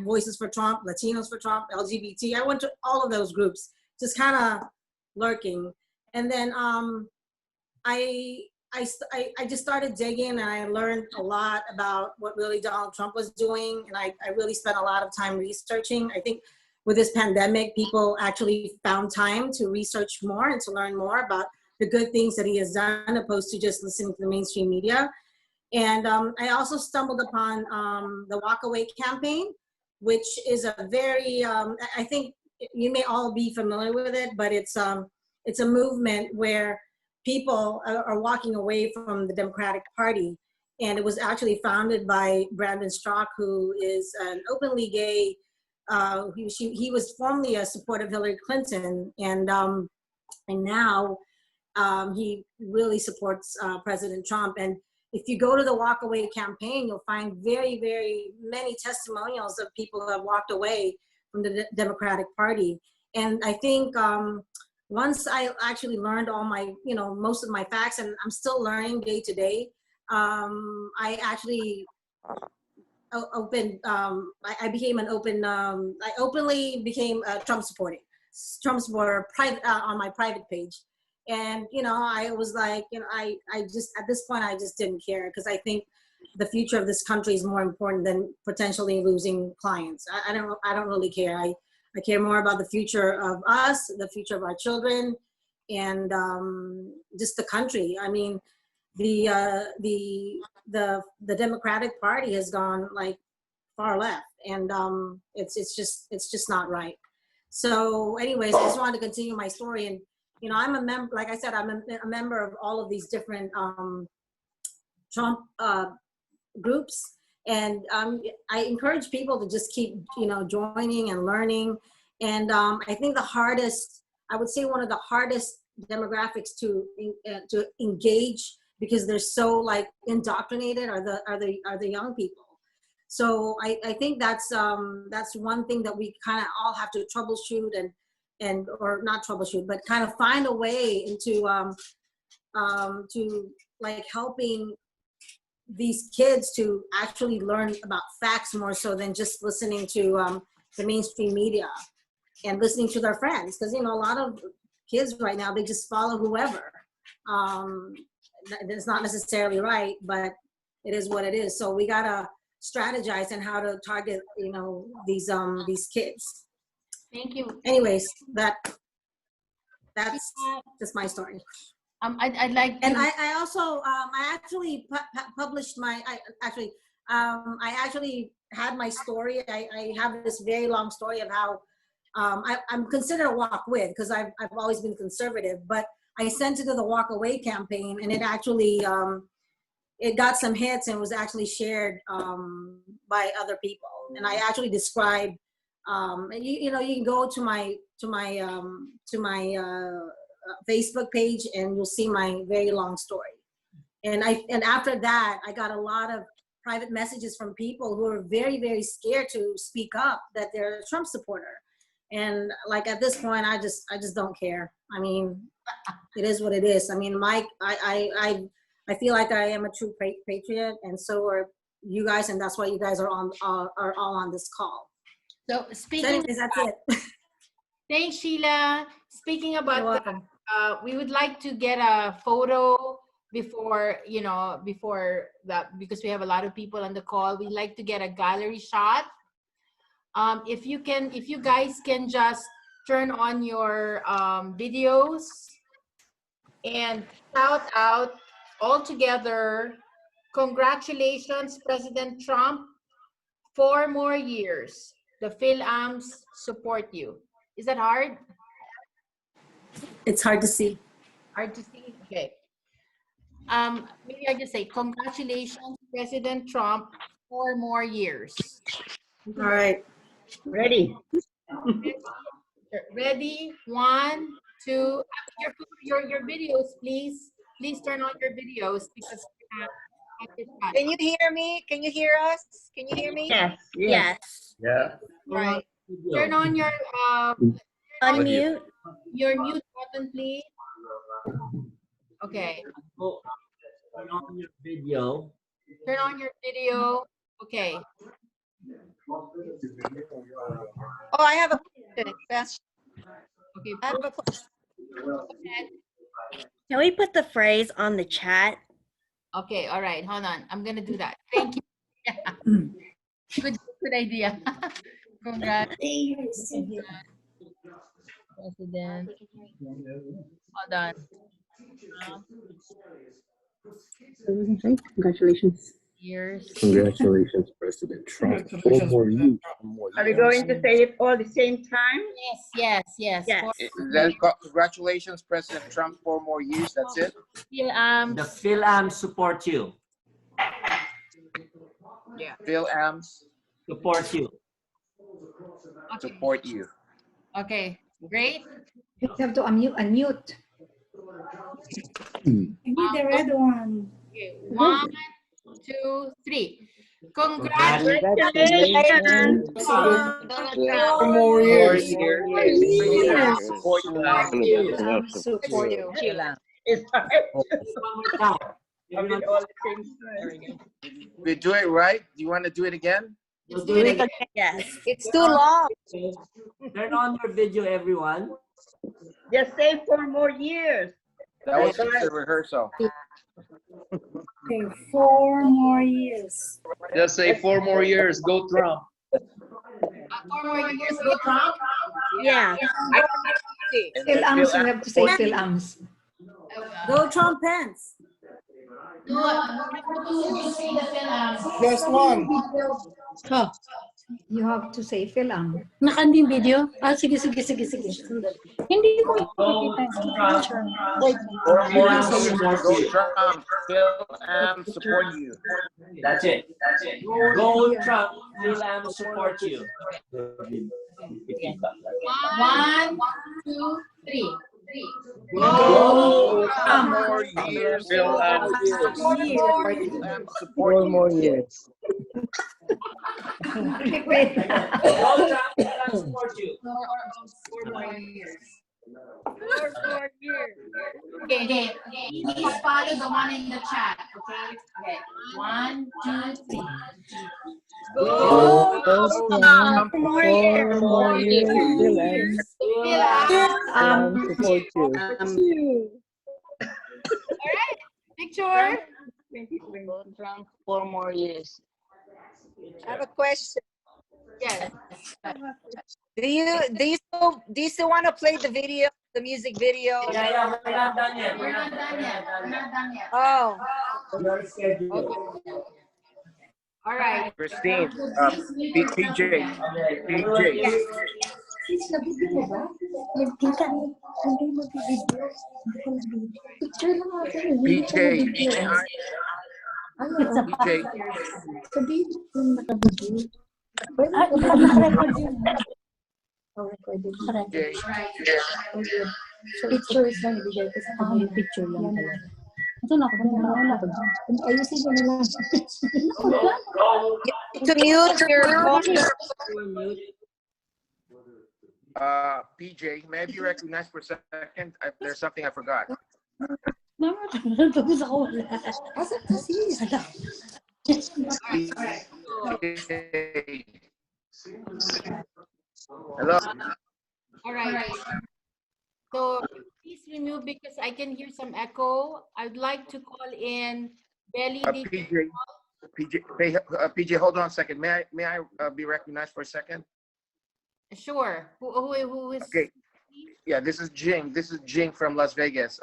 Voices for Trump, Latinos for Trump, LGBT. I went to all of those groups, just kind of lurking. And then I just started digging, and I learned a lot about what really Donald Trump was doing. And I really spent a lot of time researching. I think with this pandemic, people actually found time to research more and to learn more about the good things that he has done, opposed to just listening to the mainstream media. And I also stumbled upon the Walk Away campaign, which is a very, I think you may all be familiar with it, but it's a movement where people are walking away from the Democratic Party. And it was actually founded by Brandon Straka, who is an openly gay, he was formerly a supporter of Hillary Clinton, and now he really supports President Trump. And if you go to the Walk Away campaign, you'll find very, very many testimonials of people who have walked away from the Democratic Party. And I think once I actually learned all my, most of my facts, and I'm still learning day to day, I actually opened, I became an open, I openly became a Trump supporter private, on my private page. And, I was like, I just, at this point, I just didn't care, because I think the future of this country is more important than potentially losing clients. I don't really care. I care more about the future of us, the future of our children, and just the country. I mean, the Democratic Party has gone like far left, and it's just not right. So anyways, I just wanted to continue my story. And I'm a member, like I said, I'm a member of all of these different Trump groups. And I encourage people to just keep, joining and learning. And I think I would say one of the hardest demographics to engage, because they're so like indoctrinated, are the young people. So I think that's one thing that we kind of all have to troubleshoot and or not troubleshoot, but kind of find a way into to like helping these kids to actually learn about facts more so than just listening to the mainstream media and listening to their friends. Because, a lot of kids right now, they just follow whoever. It's not necessarily right, but it is what it is. So we gotta strategize on how to target, these kids. Thank you. Anyways, that's just my story. I'd like to... And I also I actually published I actually had my story. I have this very long story of how I'm considered a walk with, because I've always been conservative, but I sent it to the Walk Away campaign, and it actually it got some hits and was actually shared by other people. And I actually described and you can go to my Facebook page and you'll see my very long story. And after that, I got a lot of private messages from people who are very, very scared to speak up that they're a Trump supporter. And like at this point, I just don't care. I mean, it is what it is. I mean, I feel like I am a true patriot, and so are you guys, and that's why you guys are all on this call. So speaking, so that's it. Thanks, Sheila. Speaking about that, we would like to get a photo before that, because we have a lot of people on the call. We'd like to get a gallery shot. If you guys can just turn on your videos and shout out all together, congratulations, President Trump, 4 more years. The FilAms support you. Is that hard? It's hard to see. Hard to see? Okay. Maybe I just say, congratulations, President Trump, 4 more years. All right. Ready. Ready? 1, 2. Your videos, please. Please turn on your videos, because can you hear me? Can you hear us? Can you hear me? Yes. Yeah. All right. Turn on your unmute. Your mute button, please. Okay. Turn on your video. Turn on your video. Okay. Oh, I have a question. Okay. I have a question. Can we put the phrase on the chat? Okay, all right, hold on. I'm gonna do that. Thank you. Good idea. Congrats. President. Hold on. Congratulations. Years. Congratulations, President Trump. 4 more years. Are we going to say it all the same time? Yes. Congratulations, President Trump, 4 more years. That's it. The FilAm support you. Yeah. FilAms support you. Okay. Support you. Okay, great. You have to unmute. You need the red one. Okay, 1, 2, 3. Congratulations. More years. Support you. We do it right. Do you want to do it again? Do it again. Yes. It's too long. Turn on your video, everyone. Just say 4 more years. That was just a rehearsal. Okay, 4 more years. Just say 4 more years. Go Trump. 4 more years, go Trump. Yeah. FilAms, you have to say FilAms. Go Trump Pence. Just one. Huh. You have to say FilAm. Nakanding video? Ah, sige. Sandali. Hindi ko makikita yung picture. Wait. For more support Go you. Trump. FilAm support you. That's it. Go Trump. FilAm support you. 1, 2, 3. Go Trump. more years. FilAm support Four you. more years. Wait. Go Trump. FilAm support you. 4 more years. 4 more years. Okay. Please follow the one in the chat. Okay. 1, 2, 3. Go Trump. More 4 years. more years. FilAm support you. Alright. Picture. Go Trump 4 more years. I have a question. Yes. Do you still want to play the video, the music video? Yeah, we're not done yet. We're not done yet. Oh. Your schedule. Okay. All right. Christine, PJ. Pictures lang ibigay kasi kami picture lang talaga. Ito na ako. Ayusin ko na lang. To mute your phone. PJ, may I be recognized for a second? There's something I forgot. Tapos ako wala. Asa kasi? Hello. All right. So please remove because I can hear some echo. I'd like to call in Belly. PJ, hold on a second. May I be recognized for a second? Sure. Who is? Okay. Yeah, this is Jing. This is Jing from Las Vegas.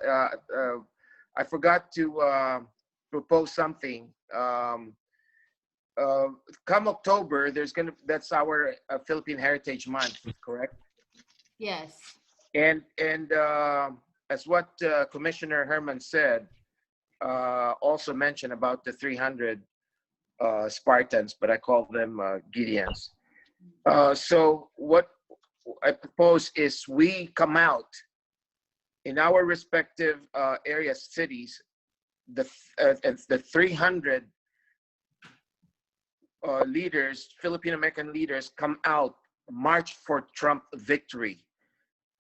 I forgot to propose something. Come October, that's our Philippine Heritage Month, correct? Yes. And as what Commissioner Herman said, also mentioned about the 300 Spartans, but I call them Gideons. So what I propose is we come out in our respective areas, cities, the 300 leaders, Filipino American leaders, come out, march for Trump victory.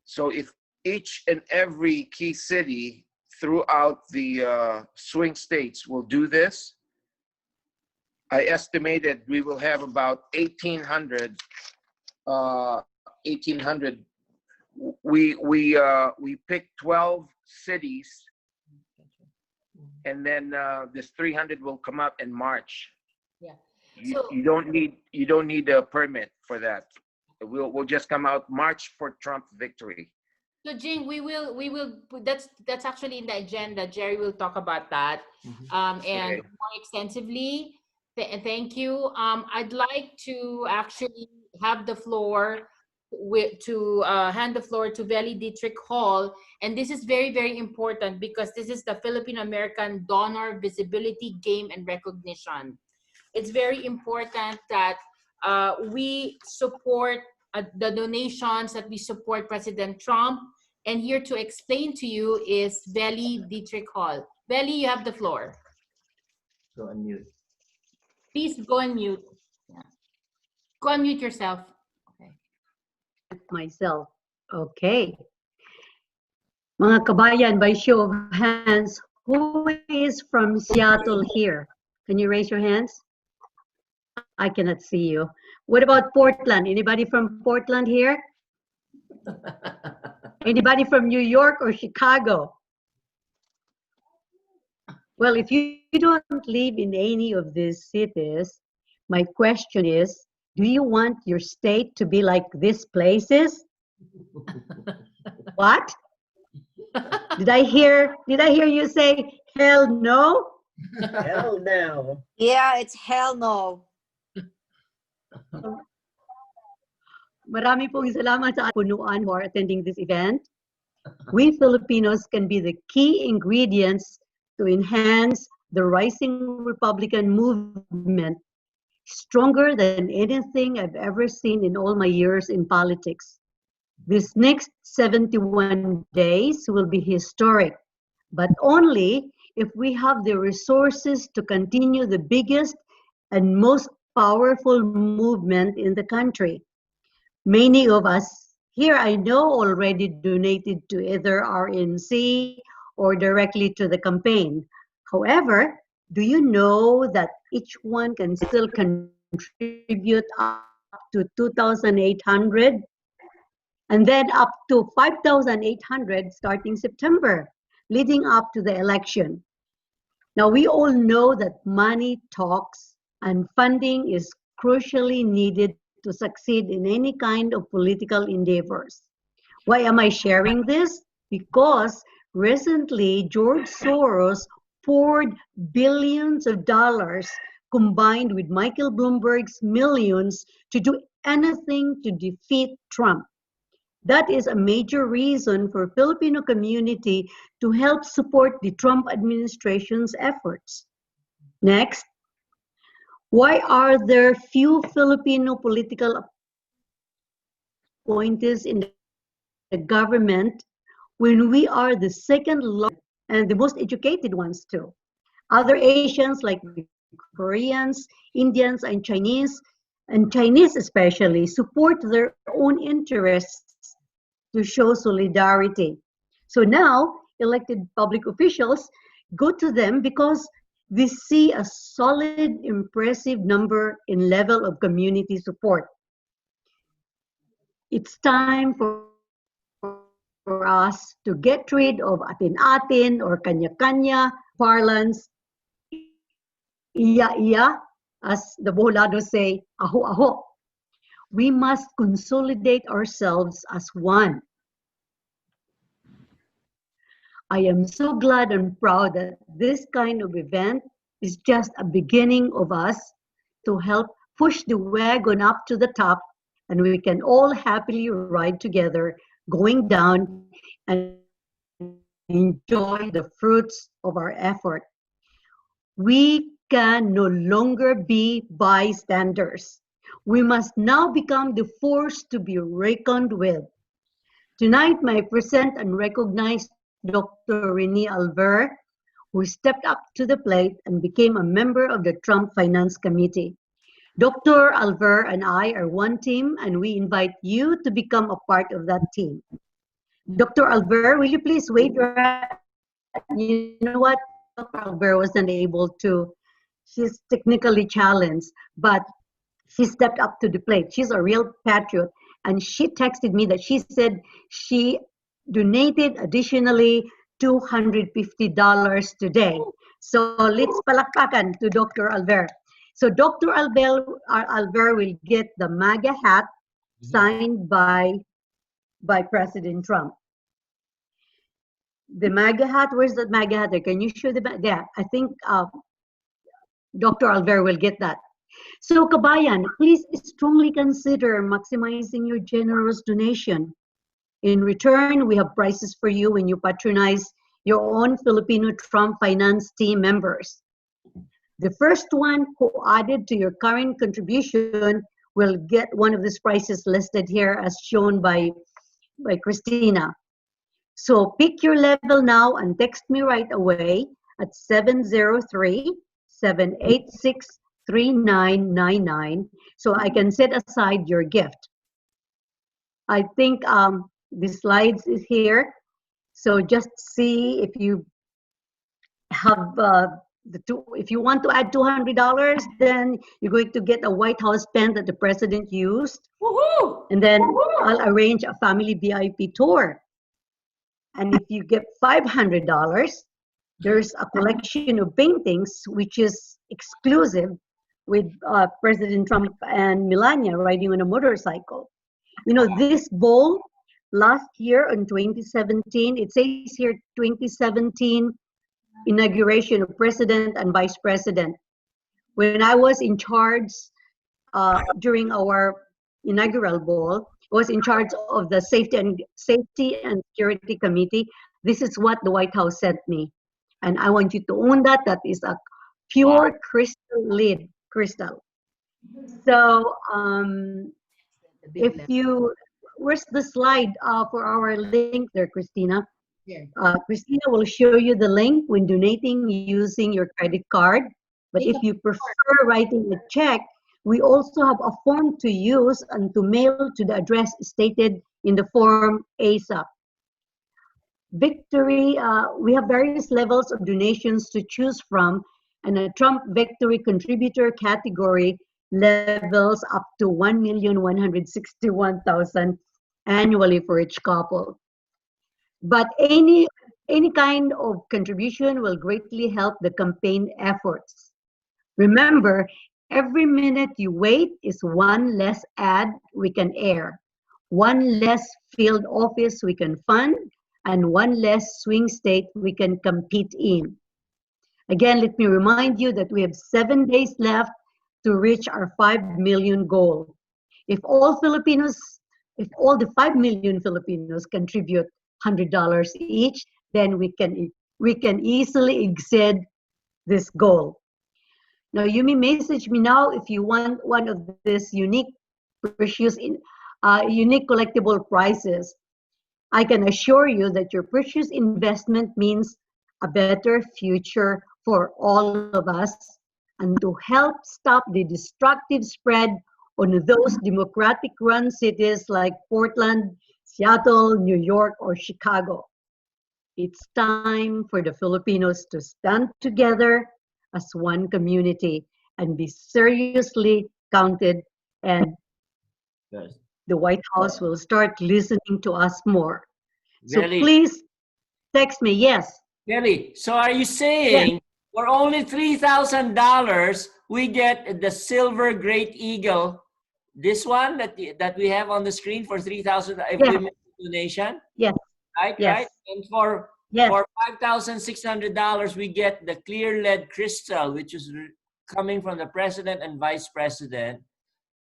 So if each and every key city throughout the swing states will do this, I estimated we will have about 1,800. We picked 12 cities, and then this 300 will come up and march. Yeah. You don't need a permit for that. We'll just come out, march for Trump victory. So Jing, we will. That's actually in the agenda. Jerry will talk about that, and more extensively. Thank you. I'd like to actually have the floor hand the floor to Veli Dietrich Hall, and this is very, very important because this is the Filipino American Donor Visibility Game and Recognition. It's very important that we support the donations, that we support President Trump. And here to explain to you is Veli Dietrich Hall. Veli, you have the floor. Go on mute. Please go on mute. Yeah. Go on mute yourself. Okay. Myself. Okay. Mga kabayan, by show of hands, who is from Seattle here? Can you raise your hands? I cannot see you. What about Portland? Anybody from Portland here? Anybody from New York or Chicago? Well, if you don't live in any of these cities, my question is, do you want your state to be like these places? What? Did I hear you say hell no? Hell no. Yeah, it's hell no. Marami pong salamat sa punuan who are attending this event. We Filipinos can be the key ingredients to enhance the rising Republican movement, stronger than anything I've ever seen in all my years in politics. This next 71 days will be historic, but only if we have the resources to continue the biggest and most powerful movement in the country. Many of us here I know already donated to either RNC or directly to the campaign. However, do you know that each one can still contribute up to 2,800 and then up to 5,800 starting September, leading up to the election? Now, we all know that money talks and funding is crucially needed to succeed in any kind of political endeavors. Why am I sharing this? Because recently George Soros poured billions of dollars combined with Michael Bloomberg's millions to do anything to defeat Trump. That is a major reason for Filipino community to help support the Trump administration's efforts. Next, why are there few Filipino political appointees in the government when we are the second largest and the most educated ones too? Other Asians like the Koreans, Indians, and Chinese especially, support their own interests to show solidarity. So now, elected public officials go to them because they see a solid, impressive number in level of community support. It's time for us to get rid of atin-atin or kanya-kanya parlance, iya-iya, as the Bolados say, aho-aho. We must consolidate ourselves as one. I am so glad and proud that this kind of event is just a beginning of us to help push the wagon up to the top, and we can all happily ride together going down and enjoy the fruits of our effort. We can no longer be bystanders. We must now become the force to be reckoned with. Tonight, may I present and recognize Dr. Rene Alver, who stepped up to the plate and became a member of the Trump Finance Committee. Dr. Alver and I are one team, and we invite you to become a part of that team. Dr. Alver, will you please wave your hand? You know what? Dr. Alver wasn't able to. She's technically challenged, but she stepped up to the plate. She's a real patriot. And she texted me that she said she donated additionally $250 today. So let's palakpakan to Dr. Alver. So Dr. Alver will get the MAGA hat signed by President Trump. The MAGA hat, where's that MAGA hat there? Can you show the back? Yeah, I think Dr. Alver will get that. So Kabayan, please strongly consider maximizing your generous donation. In return, we have prizes for you when you patronize your own Filipino Trump Finance team members. The first one who added to your current contribution will get one of these prizes listed here as shown by Christina. So pick your level now and text me right away at 703-786-3999 so I can set aside your gift. I think the slides is here. So just see if you have if you want to add $200, then you're going to get a White House pen that the president used. Woohoo! And then I'll arrange a family VIP tour. And if you get $500, there's a collection of paintings which is exclusive with President Trump and Melania riding on a motorcycle. You know, this bowl last year in 2017, it says here 2017 inauguration of president and vice president. When I was in charge during our inaugural ball, was in charge of the Safety and Security Committee. This is what the White House sent me, and I want you to own that. That is a pure crystal lead crystal. So if you, where's the slide for our link there, Christina? Yeah. Christina will show you the link when donating using your credit card. But if you prefer writing a check, we also have a form to use and to mail to the address stated in the form ASAP. Victory, we have various levels of donations to choose from, and a Trump Victory Contributor category levels up to 1,161,000 annually for each couple. But any kind of contribution will greatly help the campaign efforts. Remember, every minute you wait is one less ad we can air, one less field office we can fund, and one less swing state we can compete in. Again, let me remind you that we have 7 days left to reach our 5 million goal. If all the 5 million Filipinos contribute $100 each, then we can easily exceed this goal. Now, you may message me now if you want one of these unique collectible prizes. I can assure you that your precious investment means a better future for all of us, and to help stop the destructive spread on those Democratic-run cities like Portland, Seattle, New York, or Chicago. It's time for the Filipinos to stand together as one community and be seriously counted, and Yes. the White House will start listening to us more. So Really? please text me. Yes. Really? So are you saying for only $3,000 we get the silver Great Eagle, this one that we have on the screen for 3,000 if we make a donation? Yes. Right, Yes. right. And for $5,600 we get the clear lead crystal, which is coming from the president and vice president,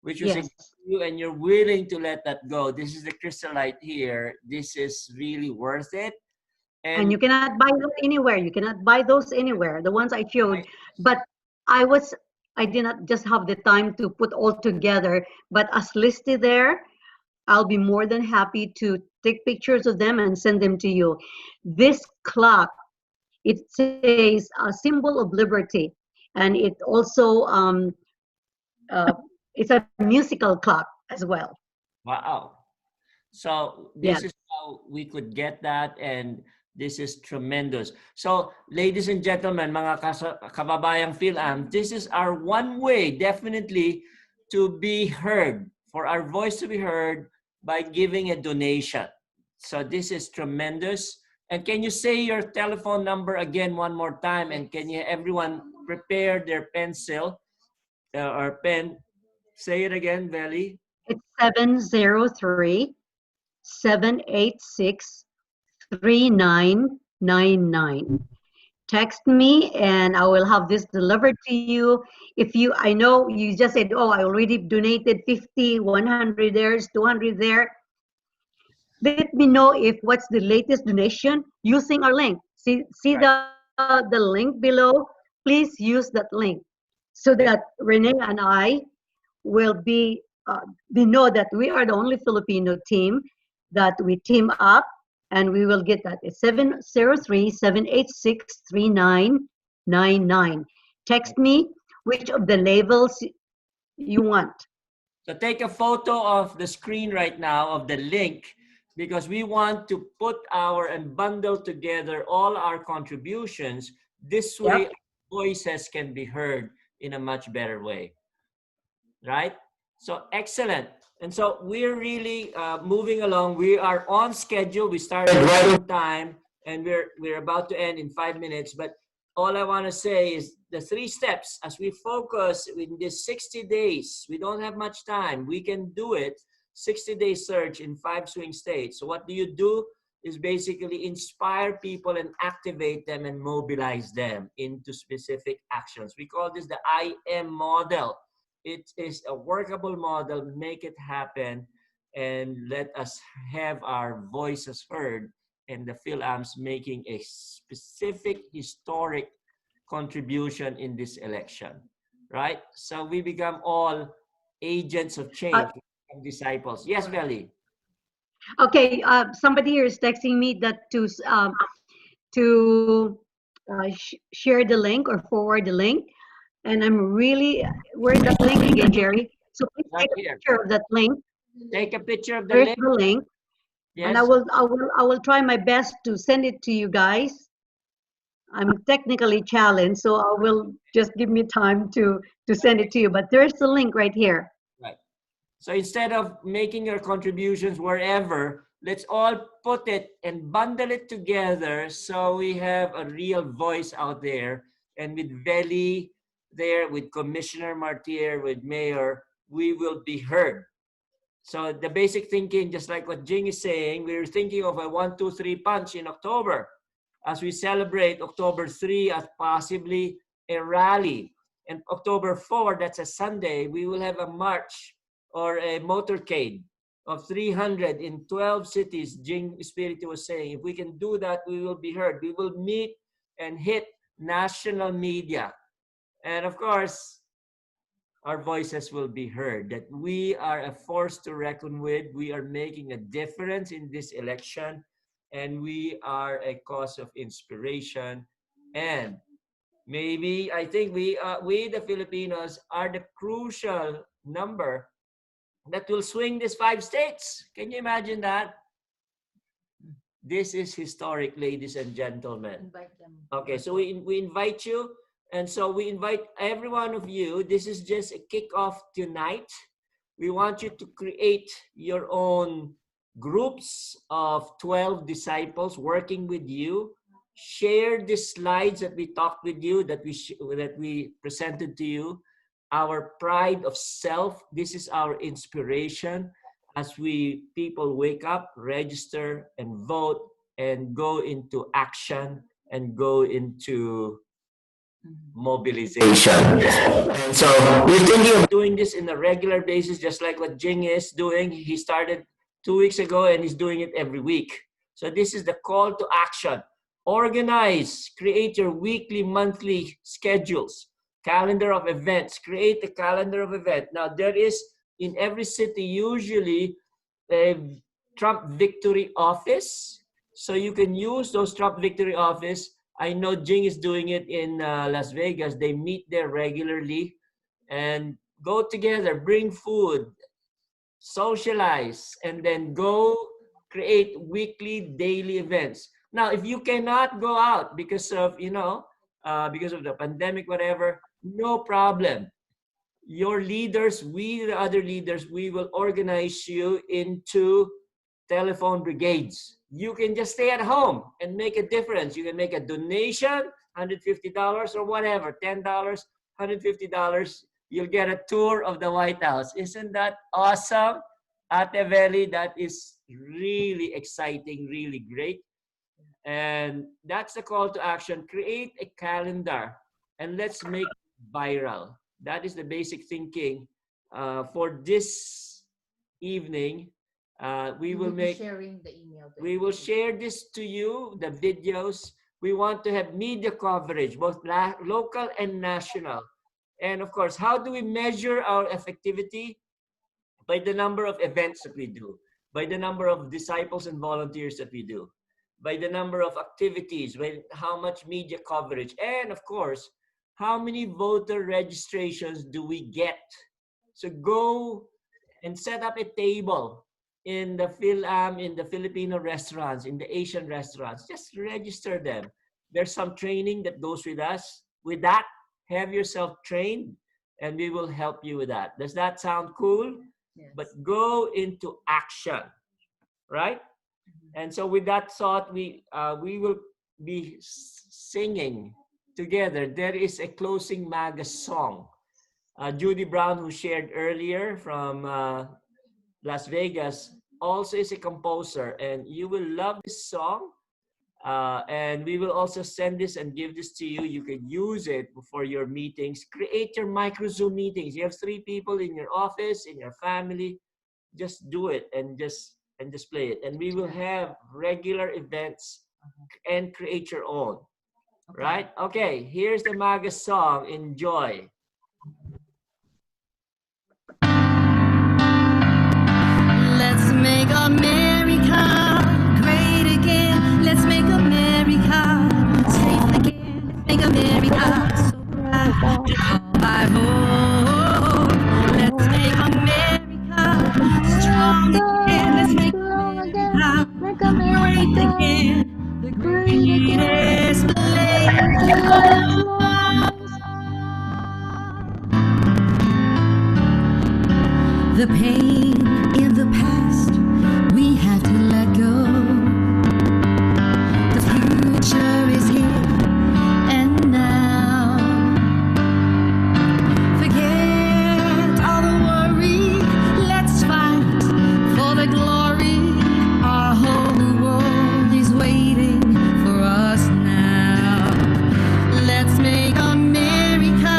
which was Yes. you, and you're willing to let that go. This is the crystallite here. This is really worth it. And you cannot buy those anywhere. You cannot buy those anywhere. The ones I showed, but I did not just have the time to put all together. But as listed there, I'll be more than happy to take pictures of them and send them to you. This clock, it says a symbol of liberty, and it also it's a musical clock as well. Wow. So this is how we could get that, and this is tremendous. So ladies and gentlemen, mga kababayang FilAm, this is our one way definitely to be heard, for our voice to be heard by giving a donation. So this is tremendous. And can you say your telephone number again one more time? And can you everyone prepare their pencil or pen? Say it again, Veli. It's 703-786-3999. Text me and I will have this delivered to you. I know you just said, oh, I already donated 50, 100 there, 200 there. Let me know if what's the latest donation using our link. See the link below. Please use that link so that Renee and I will be, we know that we are the only Filipino team that we team up, and we will get that. It's 703-786-3999. Text me which of the labels you want. So take a photo of the screen right now of the link, because we want to put and bundle together all our contributions. This way, voices can be heard in a much better way. Right? So excellent. And so we're really moving along. We are on schedule. We started right on time, and we're about to end in 5 minutes. But all I want to say is the 3 steps as we focus in this 60 days. We don't have much time. We can do it. 60-day search in 5 swing states. So what do? Is basically inspire people and activate them and mobilize them into specific actions. We call this the I am model. It is a workable model. Make it happen. and let us have our voices heard, and the FilAm's making a specific historic contribution in this election, right? So we become all agents of change, disciples. Yes, Belly. Okay, somebody here is texting me that to share the link or forward the link, and I'm really where's that link again, Jerry? So please Right take a here. picture of that link. Take a picture of the There's link. the link, and I Yes. will try my best to send it to you guys. I'm technically challenged, so I will just give me time to send it to you. But there's the link right here. Right. So instead of making your contributions wherever, let's all put it and bundle it together so we have a real voice out there. And with Veli there, with Commissioner Martir, with Mayor, we will be heard. So the basic thinking, just like what Jing is saying, we're thinking of a 1, 2, 3 punch in October as we celebrate October 3 as possibly a rally. And October 4, that's a Sunday, we will have a march or a motorcade of 300 in 12 cities. Jing Espiritu was saying, if we can do that, we will be heard. We will meet and hit national media. And of course, our voices will be heard, that we are a force to reckon with. We are making a difference in this election, and we are a cause of inspiration. And maybe, I think we the Filipinos are the crucial number that will swing these 5 states. Can you imagine that? This is historic, ladies and gentlemen. Invite them. Okay, so we invite you. And so we invite every one of you. This is just a kickoff tonight. We want you to create your own groups of 12 disciples working with you. Share the slides that we talked with you, that we presented to you. Our pride of self. This is our inspiration as people wake up, register, and vote, and go into action, and go into mobilization. And so we're thinking of doing this in a regular basis, just like what Jing is doing. He started 2 weeks ago and he's doing it every week. So this is the call to action. Organize, create your weekly, monthly schedules, calendar of events, create a calendar of events. Now there is in every city usually a Trump Victory Office. So you can use those Trump Victory Office. I know Jing is doing it in Las Vegas. They meet there regularly and go together, bring food, socialize, and then go create weekly, daily events. Now, if you cannot go out because of, because of the pandemic, whatever, no problem. Your leaders, we the other leaders, we will organize you into telephone brigades. You can just stay at home and make a difference. You can make a donation, $150 or whatever, $10, $150. You'll get a tour of the White House. Isn't that awesome? Ate Veli, that is really exciting, really great. And that's the call to action. Create a calendar and let's make it viral. That is the basic thinking for this evening. We will make sharing the email. We will share this to you, the videos. We want to have media coverage, both local and national. And of course, how do we measure our effectivity? By the number of events that we do, by the number of disciples and volunteers that we do, by the number of activities, by how much media coverage, and of course, how many voter registrations do we get? So go and set up a table in the FilAm, in the Filipino restaurants, in the Asian restaurants. Just register them. There's some training that goes with us. With that, have yourself trained and we will help you with that. Does that sound cool? Yes. But go into action, right? And so with that thought, we will be singing together. There is a closing MAGA song. Judy Brown, who shared earlier from Las Vegas, also is a composer, and you will love this song. And we will also send this and give this to you. You can use it for your meetings. Create your micro Zoom meetings. You have 3 people in your office, in your family. just do it and just play it. And we will have regular events and create your own. Right? Okay, here's the MAGA song. Enjoy. Let's make America great again. Let's make America safe again. Let's make America so proud to call my home. Let's make America strong again. Let's make America great again. The greatest place the pain in the past, we have to let go. The future is here and now. Forget all the worry, let's fight for the glory. Our whole new world is waiting for us now. Let's make America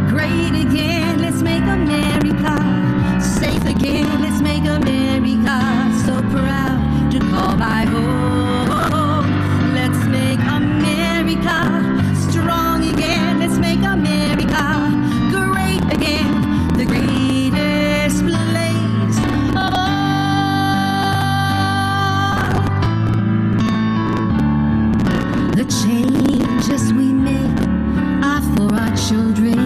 great again. Let's make America safe again. Let's make America so proud to call my home. Let's make America strong again. Let's make America great again. The greatest place of all. The changes we make are for our children.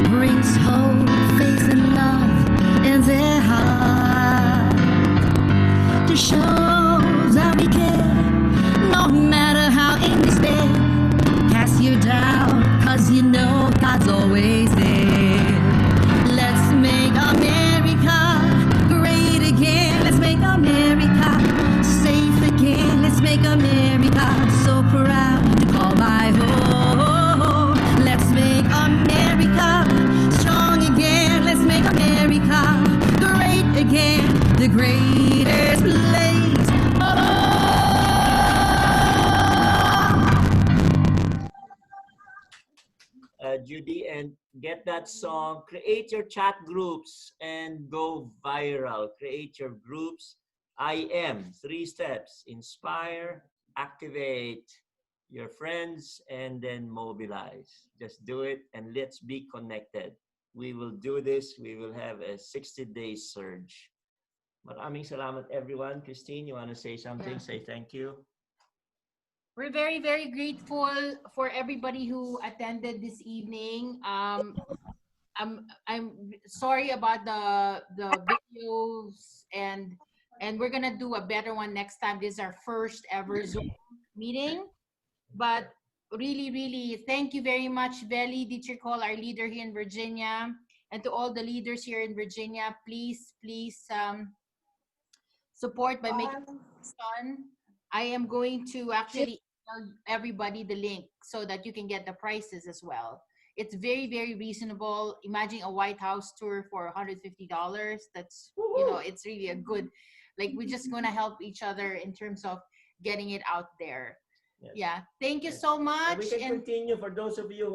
Brings hope, faith, and love in their heart to show that we care, no matter how in despair. Cast your doubt, cause you know God's always there. Let's make America great again. Let's make America safe again. Let's make America so proud to call my home. Let's make America strong again. Let's make America great again. The greatest place of all. Judy, and get that song. Create your chat groups and go viral. Create your groups. I am 3 steps: inspire, activate your friends, and then mobilize. Just do it and let's be connected. We will do this. We will have a 60-day surge. Maraming salamat, everyone. Christine, you want to say something? Yeah. Say thank you. We're very, very grateful for everybody who attended this evening. I'm sorry about the videos, and we're gonna do a better one next time. This is our first ever Zoom meeting, but really, really, thank you very much, Veli Dichircol, our leader here in Virginia, and to all the leaders here in Virginia. Please, support by making it fun. I am going to actually tell everybody the link so that you can get the prices as well. It's very, very reasonable. Imagine a White House tour for $150. That's, it's really a good, like, we're just going to help each other in terms of getting it out there. Yes. Yeah. Thank you so much. And we can continue for those of you